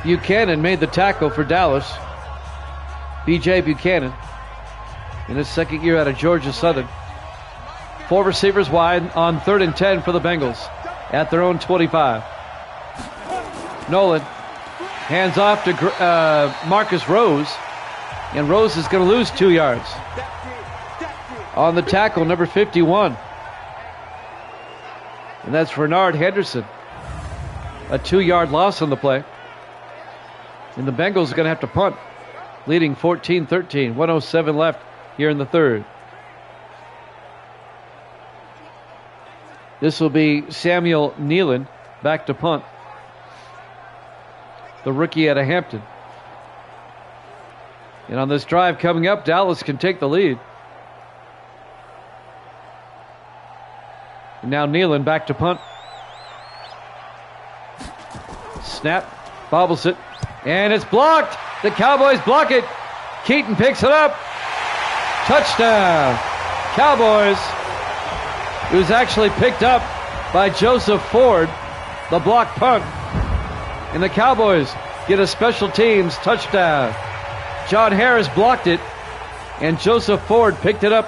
Buchanan made the tackle for Dallas. B.J. Buchanan in his second year out of Georgia Southern. 4 receivers wide on 3rd and 10 for the Bengals at their own 25. Nolan hands off to Marcus Rose, and Rose is going to lose 2 yards. On the tackle, number 51. And that's Renard Henderson. A 2-yard loss on the play. And the Bengals are going to have to punt, leading 14-13. 1:07 left here in the third. This will be Samuel Nealon back to punt. The rookie out of Hampton. And on this drive coming up, Dallas can take the lead. And now Nealon back to punt. Snap, bobbles it, and it's blocked. The Cowboys block it. Keaton picks it up. Touchdown. Cowboys. It was actually picked up by Joseph Ford, the block punt. And the Cowboys get a special teams touchdown. John Harris blocked it, and Joseph Ford picked it up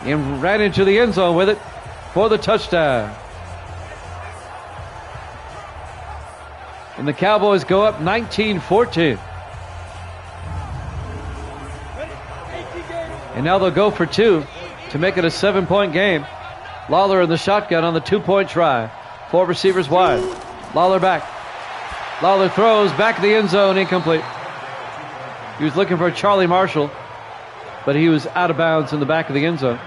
and ran into the end zone with it for the touchdown. And the Cowboys go up 19-14. And now they'll go for 2 to make it a 7-point game. Lawler in the shotgun on the 2-point try. 4 receivers wide. Lawler back. Lawler throws back to the end zone, incomplete. He was looking for Charlie Marshall, but he was out of bounds in the back of the end zone.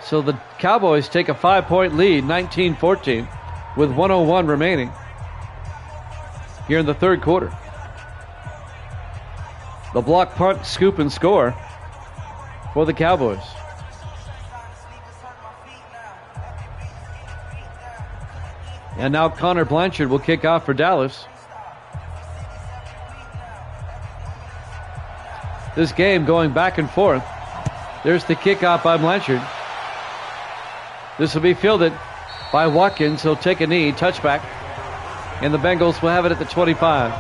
So the Cowboys take a 5-point lead, 19-14, with 1:01 remaining here in the third quarter. The block, punt, scoop, and score for the Cowboys. And now Connor Blanchard will kick off for Dallas. This game going back and forth. There's the kickoff by Blanchard. This will be fielded by Watkins. He'll take a knee, touchback. And the Bengals will have it at the 25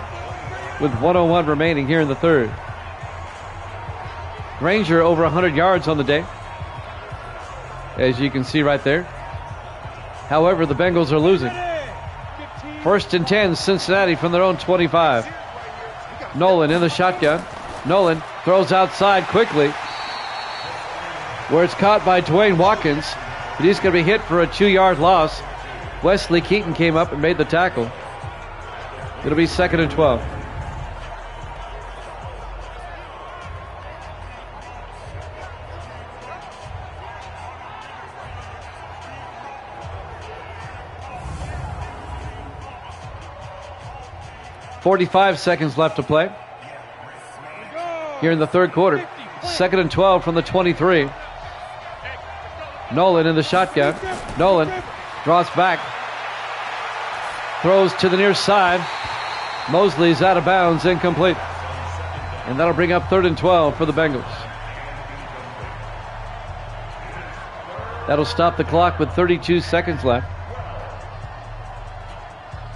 with 1:01 remaining here in the third. Granger over 100 yards on the day, as you can see right there. However, the Bengals are losing. 1st and 10, Cincinnati from their own 25. Nolan in the shotgun. Nolan throws outside quickly, where it's caught by Dwayne Watkins, but he's going to be hit for a 2-yard loss. Wesley Keaton came up and made the tackle. It'll be 2nd and 12. .45 seconds left to play here in the third quarter. 2nd and 12 from the 23. Nolan in the shotgun. Nolan draws back. Throws to the near side. Mosley's out of bounds, incomplete. And that'll bring up 3rd and 12 for the Bengals. That'll stop the clock with 32 seconds left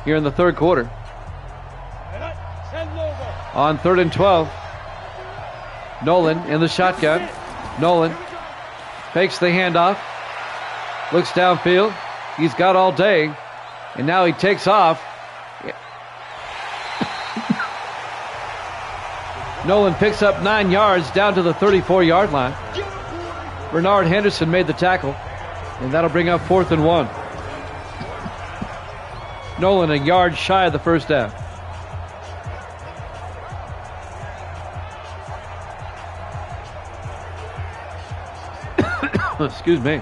here in the third quarter. On 3rd and 12, Nolan in the shotgun. Nolan fakes the handoff, looks downfield. He's got all day, and now he takes off. Nolan picks up 9 yards down to the 34-yard line. Bernard Henderson made the tackle, and that'll bring up 4th and 1. Nolan a yard shy of the first down. Excuse me.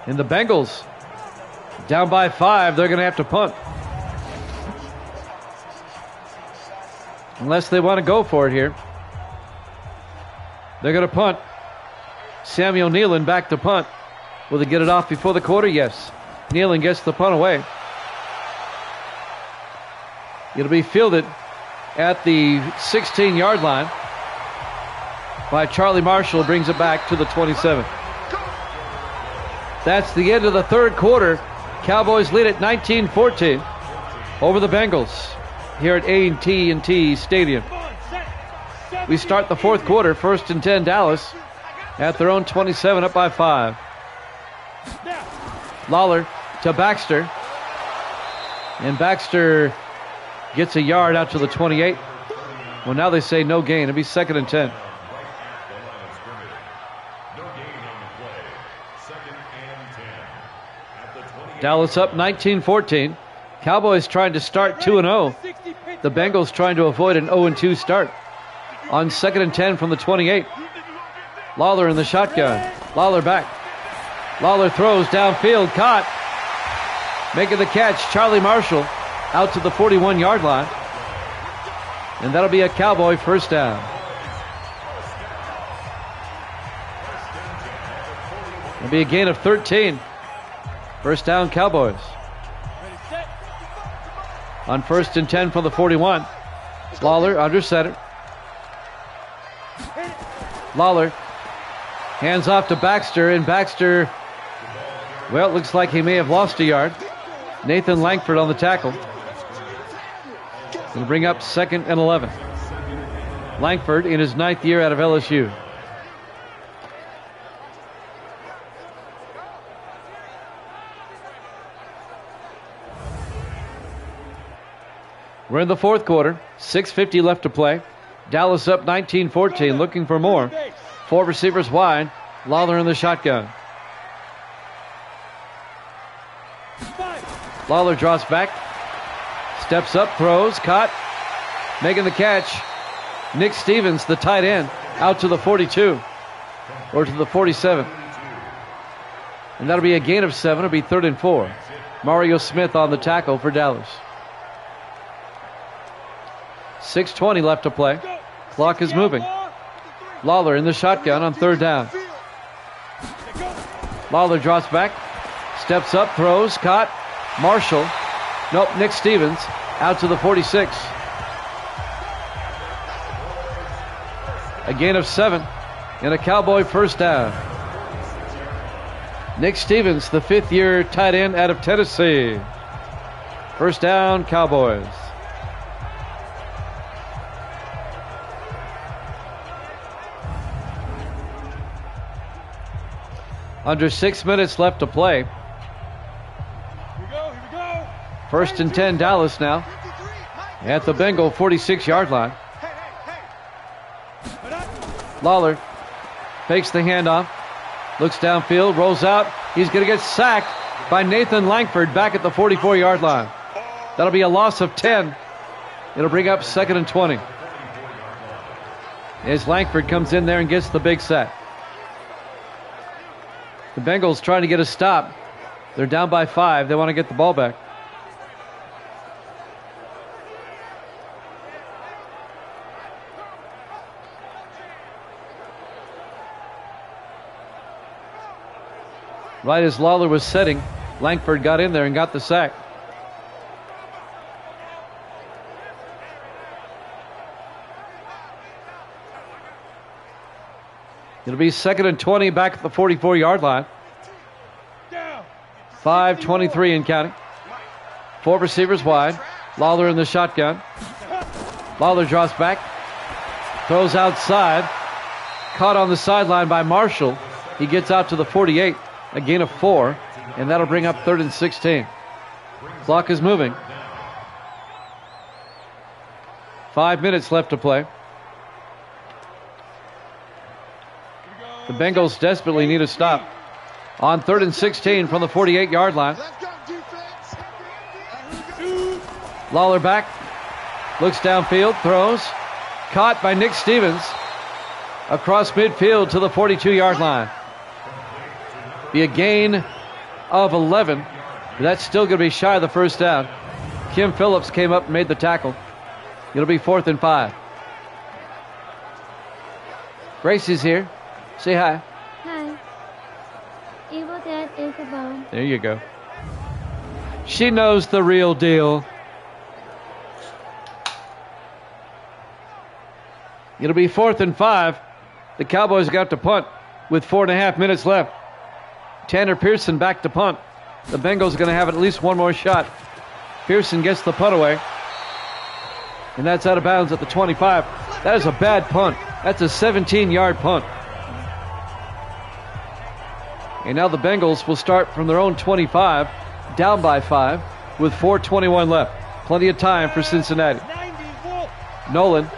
And the Bengals down by 5. They're going to have to punt. Unless they want to go for it here. They're going to punt. Samuel Nealon back to punt. Will they get it off before the quarter? Yes. Nealon gets the punt away. It'll be fielded at the 16-yard line by Charlie Marshall. Brings it back to the 27. That's the end of the third quarter. Cowboys lead at 19-14 over the Bengals here at AT&T Stadium. We start the fourth quarter, 1st and 10 Dallas at their own 27, up by 5. Lawler to Baxter. And Baxter gets a yard out to the 28. Well, now they say no gain. It'll be 2nd and 10. Dallas up 19-14. Cowboys trying to start 2-0. The Bengals trying to avoid an 0-2 start. On 2nd and 10 from the 28. Lawler in the shotgun. Lawler back. Lawler throws downfield. Caught. Making the catch, Charlie Marshall out to the 41-yard line. And that'll be a Cowboy first down. It'll be a gain of 13. First down, Cowboys. On 1st and 10 from the 41. Lawler under center. Lawler hands off to Baxter, and Baxter, well, it looks like he may have lost a yard. Nathan Langford on the tackle. Going to bring up 2nd and 11. Langford in his 9th year out of LSU. We're in the fourth quarter. 6:50 left to play. Dallas up 19-14, looking for more. 4 receivers wide. Lawler in the shotgun. Lawler draws back. Steps up, throws, caught. Making the catch. Nick Stevens, the tight end, out to the 42. Or to the 47. And that'll be a gain of 7. It'll be 3rd and 4. Mario Smith on the tackle for Dallas. 6:20 left to play. Clock is moving. Lawler in the shotgun on 3rd down. Lawler drops back. Steps up, throws, caught. Marshall. Nope, Nick Stevens out to the 46. A gain of 7 and a Cowboy first down. Nick Stevens, the 5th-year tight end out of Tennessee. First down, Cowboys. Under 6 minutes left to play. Here we go. 1st and 10 Dallas now. At the Bengal 46-yard line. Lawler fakes the handoff. Looks downfield, rolls out. He's going to get sacked by Nathan Langford back at the 44-yard line. That'll be a loss of 10. It'll bring up 2nd and 20. As Langford comes in there and gets the big sack. The Bengals trying to get a stop. They're down by 5. They want to get the ball back. Right as Lawler was setting, Langford got in there and got the sack. It'll be 2nd and 20 back at the 44-yard line. 5:23 and counting. 4 receivers wide. Lawler in the shotgun. Lawler drops back. Throws outside. Caught on the sideline by Marshall. He gets out to the 48. A gain of 4. And that'll bring up 3rd and 16. Clock is moving. 5 minutes left to play. The Bengals desperately need a stop. On 3rd and 16 from the 48-yard line. Lawler back. Looks downfield. Throws. Caught by Nick Stevens. across midfield to the 42-yard line. Be a gain of 11. But that's still going to be shy of the first down. Kim Phillips came up and made the tackle. It'll be 4th and 5. Gracie's here. Say hi. Hi. Evil Dead is a bone. There you go. She knows the real deal. It'll be 4th and 5. The Cowboys got to punt with 4.5 minutes left. Tanner Pearson back to punt. The Bengals are going to have at least one more shot. Pearson gets the punt away. And that's out of bounds at the 25. That is a bad punt. That's a 17-yard punt. And now the Bengals will start from their own 25, down by 5, with 4:21 left. Plenty of time for Cincinnati. Nolan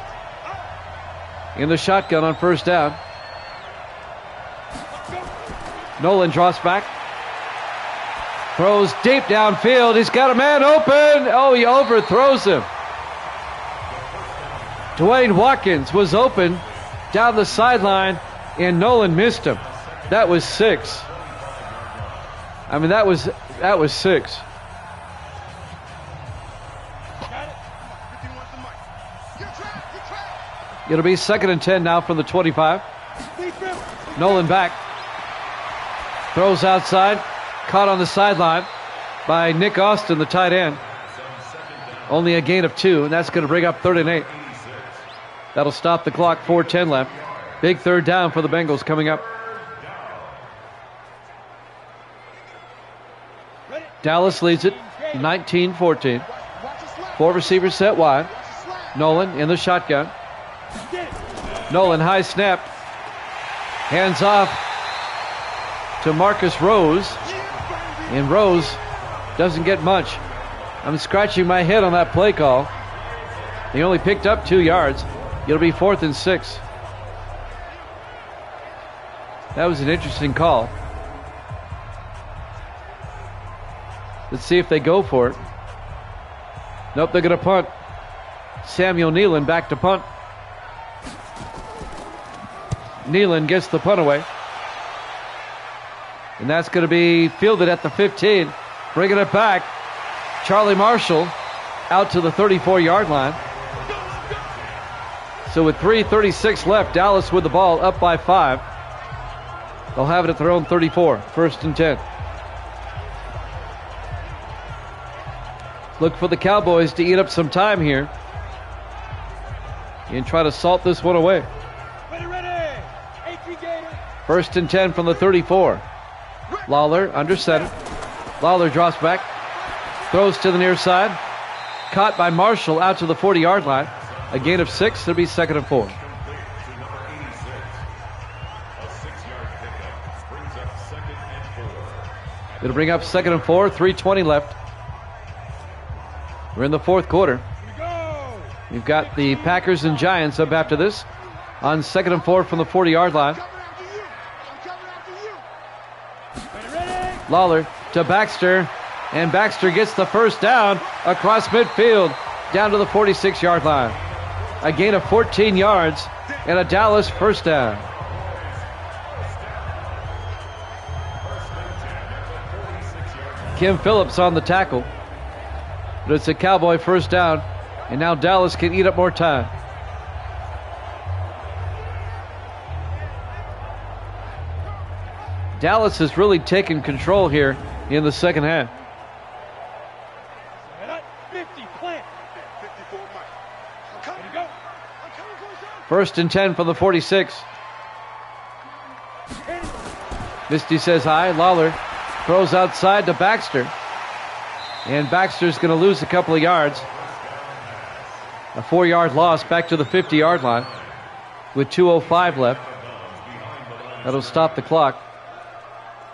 in the shotgun on first down. Nolan drops back. Throws deep downfield. He's got a man open. Oh, he overthrows him. Dwayne Watkins was open down the sideline, and Nolan missed him. That was 6. I mean, that was 6. It'll be 2nd and 10 now from the 25. Nolan back. Throws outside. Caught on the sideline by Nick Austin, the tight end. Only a gain of 2, and that's going to bring up 3rd and 8. That'll stop the clock. 4:10 left. Big third down for the Bengals coming up. Dallas leads it 19-14. 4 receivers set wide. Nolan in the shotgun. Nolan high snap. Hands off to Marcus Rose. And Rose doesn't get much. I'm scratching my head on that play call. He only picked up 2 yards. It'll be 4th and 6. That was an interesting call. Let's see if they go for it. Nope, they're going to punt. Samuel Nealon back to punt. Nealon gets the punt away. And that's going to be fielded at the 15. Bringing it back. Charlie Marshall out to the 34-yard line. So with 3:36 left, Dallas with the ball up by 5. They'll have it at their own 34. 1st and 10. Look for the Cowboys to eat up some time here and try to salt this one away. Ready. 1st and 10 from the 34. Lawler under center. Lawler drops back. Throws to the near side. Caught by Marshall out to the 40-yard line. A gain of 6. It'll be 2nd and 4. It'll bring up 2nd and 4. 3:20 left. We're in the 4th quarter. We've got the Packers and Giants up after this on 2nd and 4 from the 40-yard line. Lawler to Baxter, and Baxter gets the first down across midfield down to the 46-yard line. A gain of 14 yards and a Dallas first down. Kim Phillips on the tackle, but it's a Cowboy first down, and now Dallas can eat up more time. Dallas has really taken control here in the second half. 1st and 10 from the 46. Misty says hi. Lawler throws outside to Baxter. And Baxter's going to lose a couple of yards. A 4-yard loss back to the 50-yard line with 2:05 left. That'll stop the clock.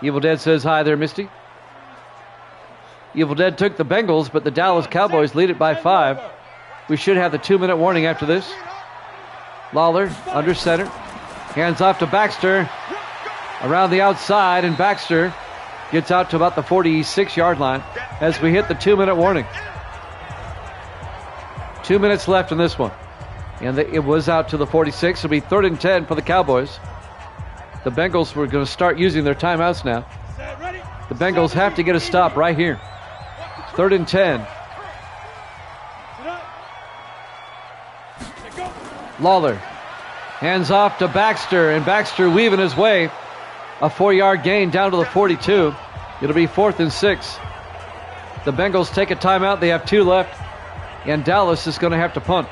Evil Dead says hi there, Misty. Evil Dead took the Bengals, but the Dallas Cowboys lead it by 5. We should have the 2-minute warning after this. Lawler under center. Hands off to Baxter. Around the outside, and Baxter gets out to about the 46-yard line as we hit the 2-minute warning. 2 minutes left in this one. And it was out to the 46. It'll be 3rd and 10 for the Cowboys. The Bengals were going to start using their timeouts now. The Bengals have to get a stop right here. 3rd and 10. Lawler hands off to Baxter, and Baxter weaving his way. A 4-yard gain down to the 42. It'll be 4th and 6. The Bengals take a timeout. They have 2 left, and Dallas is going to have to punt.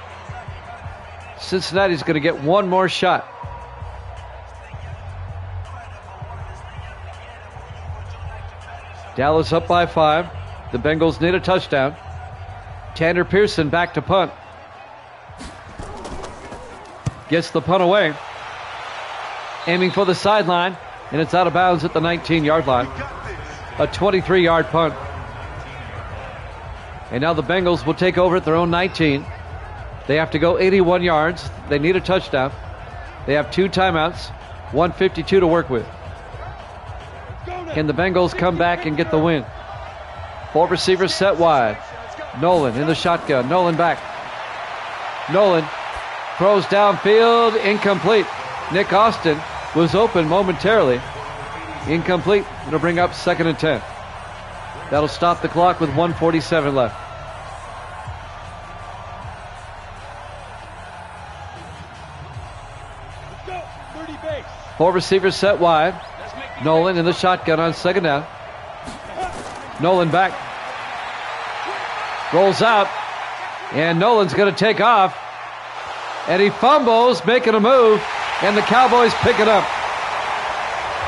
Cincinnati's going to get one more shot. Dallas up by 5. The Bengals need a touchdown. Tanner Pearson back to punt. Gets the punt away. Aiming for the sideline, and it's out of bounds at the 19-yard line. A 23-yard punt. And now the Bengals will take over at their own 19. They have to go 81 yards. They need a touchdown. They have 2 timeouts, 1:52 to work with. Can the Bengals come back and get the win? 4 receivers set wide. Nolan in the shotgun. Nolan back. Nolan throws downfield. Incomplete. Nick Austin was open momentarily. Incomplete. It'll bring up 2nd and 10. That'll stop the clock with 1:47 left. Four receivers set wide. Nolan in the shotgun on 2nd down. Nolan back. Rolls out. And Nolan's going to take off. And he fumbles, making a move. And the Cowboys pick it up.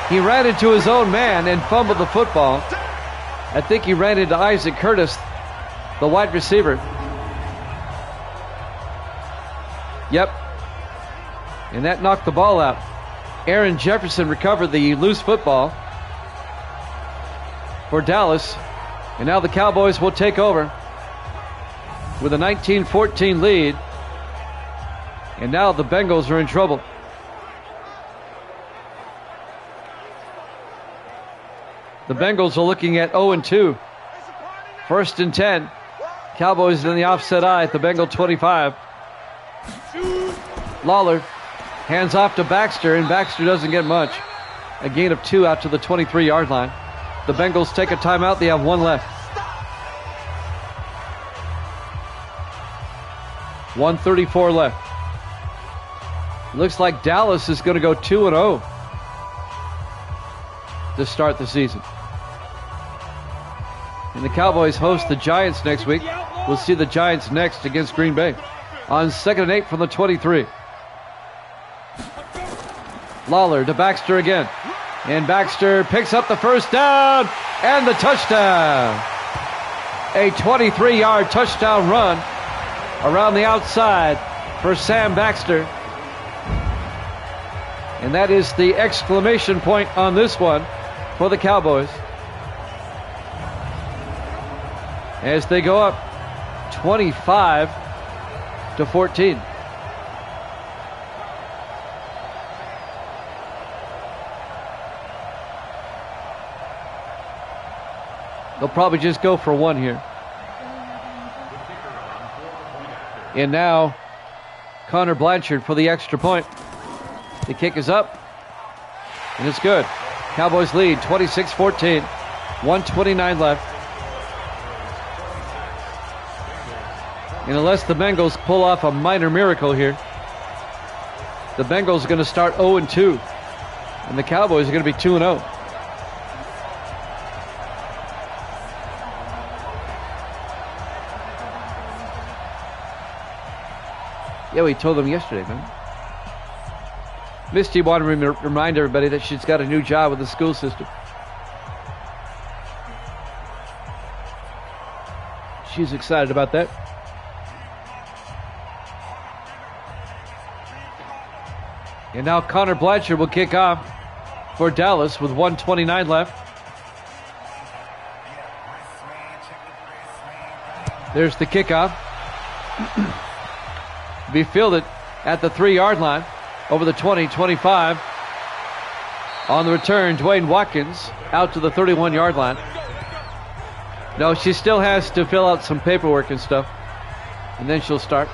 He ran into his own man and fumbled the football. I think he ran into Isaac Curtis, the wide receiver. Yep. And that knocked the ball out. Aaron Jefferson recovered the loose football for Dallas. And now the Cowboys will take over with a 19-14 lead. And now the Bengals are in trouble. The Bengals are looking at 0-2. 1st and 10. Cowboys in the offset eye at the Bengal 25. Lawler hands off to Baxter, and Baxter doesn't get much. A gain of 2 out to the 23-yard line. The Bengals take a timeout. They have 1 left. 1:34 left. Looks like Dallas is going to go 2-0 to start the season. And the Cowboys host the Giants next week. We'll see the Giants next against Green Bay on 2nd and 8 from the 23. Lawler to Baxter again. And Baxter picks up the 1st down and the touchdown. A 23-yard touchdown run around the outside for Sam Baxter. And that is the exclamation point on this one for the Cowboys, as they go up 25-14. They'll probably just go for 1 here. And now Connor Blanchard for the extra point. The kick is up, and it's good. Cowboys lead 26-14, 1:29 left. And unless the Bengals pull off a minor miracle here, the Bengals are going to start 0-2, and the Cowboys are going to be 2-0. Yeah, we told them yesterday, man. Misty wanted to remind everybody that she's got a new job with the school system. She's excited about that. And now Connor Blanchard will kick off for Dallas with 1:29 left. There's the kickoff. Be fielded at the 3-yard line. Over the 20, 25. On the return, Dwayne Watkins out to the 31-yard line. No, she still has to fill out some paperwork and stuff, and then she'll start.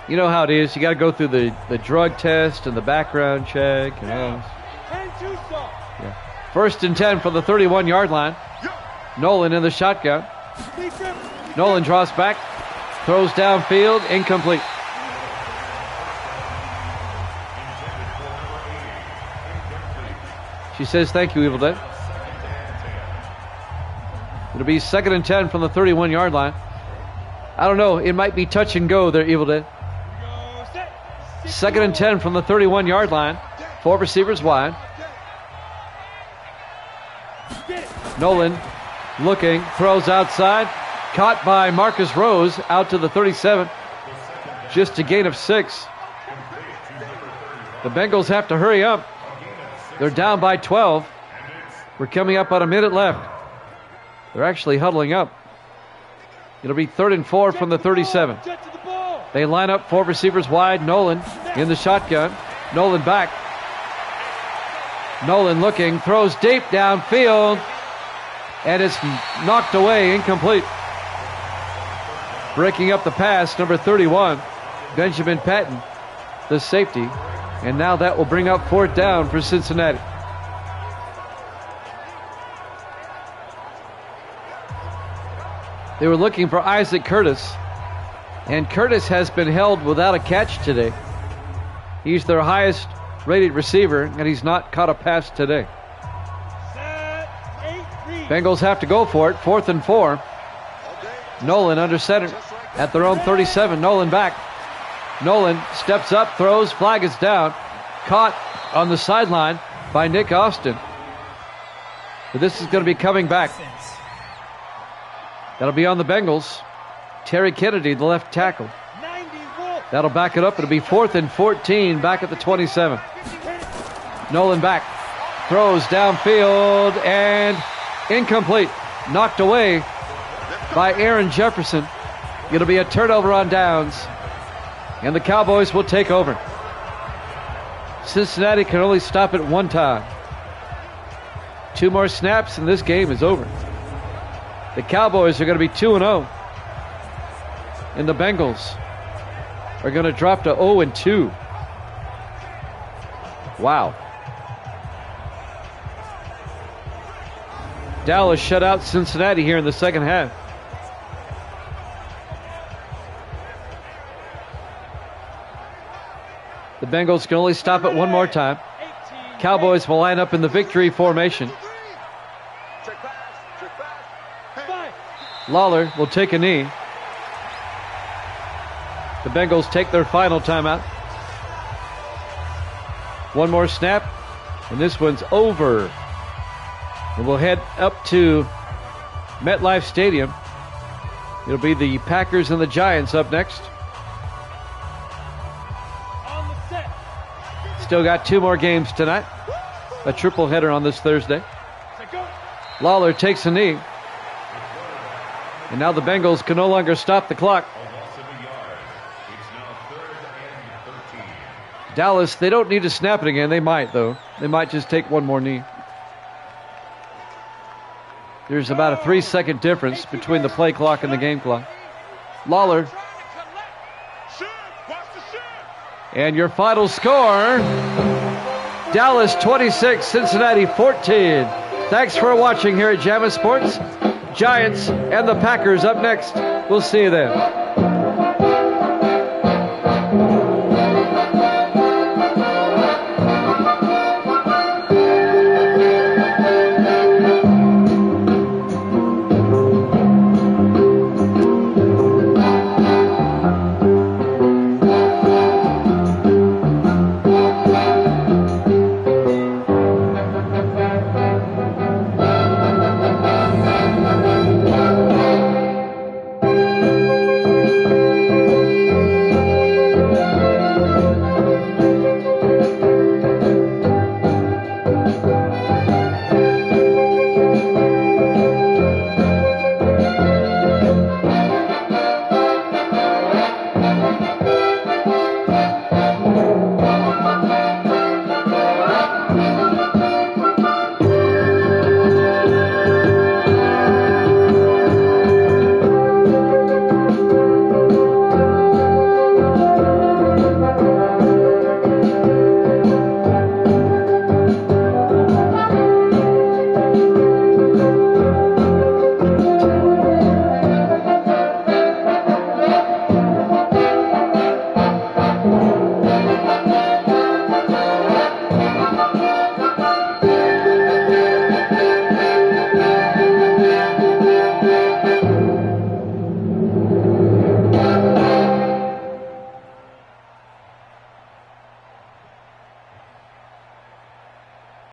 You know how it is. You got to go through the drug test and the background check and all. Yeah. 1st and 10 from the 31-yard line. Nolan in the shotgun. Nolan draws back, throws downfield, incomplete. She says, "Thank you, Evil Dead." It'll be 2nd and 10 from the 31-yard line. I don't know. It might be touch and go there, Evil Dead. 2nd and 10 from the 31-yard line. 4 receivers wide. Nolan looking, throws outside. Caught by Marcus Rose out to the 37. Just a gain of 6. The Bengals have to hurry up. They're down by 12. We're coming up on a minute left. They're actually huddling up. It'll be 3rd and 4 from the 37. They line up 4 receivers wide. Nolan in the shotgun. Nolan back. Nolan looking, throws deep downfield, and it's knocked away, incomplete. Breaking up the pass, number 31, Benjamin Patton, the safety. And now that will bring up 4th down for Cincinnati. They were looking for Isaac Curtis, and Curtis has been held without a catch today. He's their highest rated receiver, and he's not caught a pass today. Bengals have to go for it. 4th and 4. Nolan under center at their own 37. Nolan back. Nolan steps up, throws, flag is down. Caught on the sideline by Nick Austin. But this is going to be coming back. That'll be on the Bengals. Terry Kennedy, the left tackle. That'll back it up. It'll be 4th and 14 back at the 27. Nolan back. Throws downfield and incomplete. Knocked away by Aaron Jefferson. It'll be a turnover on downs, and the Cowboys will take over. Cincinnati can only stop it one time. 2 more snaps and this game is over. The Cowboys are going to be 2-0. And the Bengals are going to drop to 0-2. Wow. Dallas shut out Cincinnati here in the second half. The Bengals can only stop it one more time. Cowboys will line up in the victory formation. Lawler will take a knee. The Bengals take their final timeout. One more snap, and this one's over. And we'll head up to MetLife Stadium. It'll be the Packers and the Giants up next. Still got 2 more games tonight. A triple header on this Thursday. Lawler takes a knee. And now the Bengals can no longer stop the clock. Dallas, they don't need to snap it again. They might, though. They might just take one more knee. There's about a 3-second difference between the play clock and the game clock. Lawler. And your final score, Dallas 26, Cincinnati 14. Thanks for watching here at Jammin' Sports. Giants and the Packers up next. We'll see you then.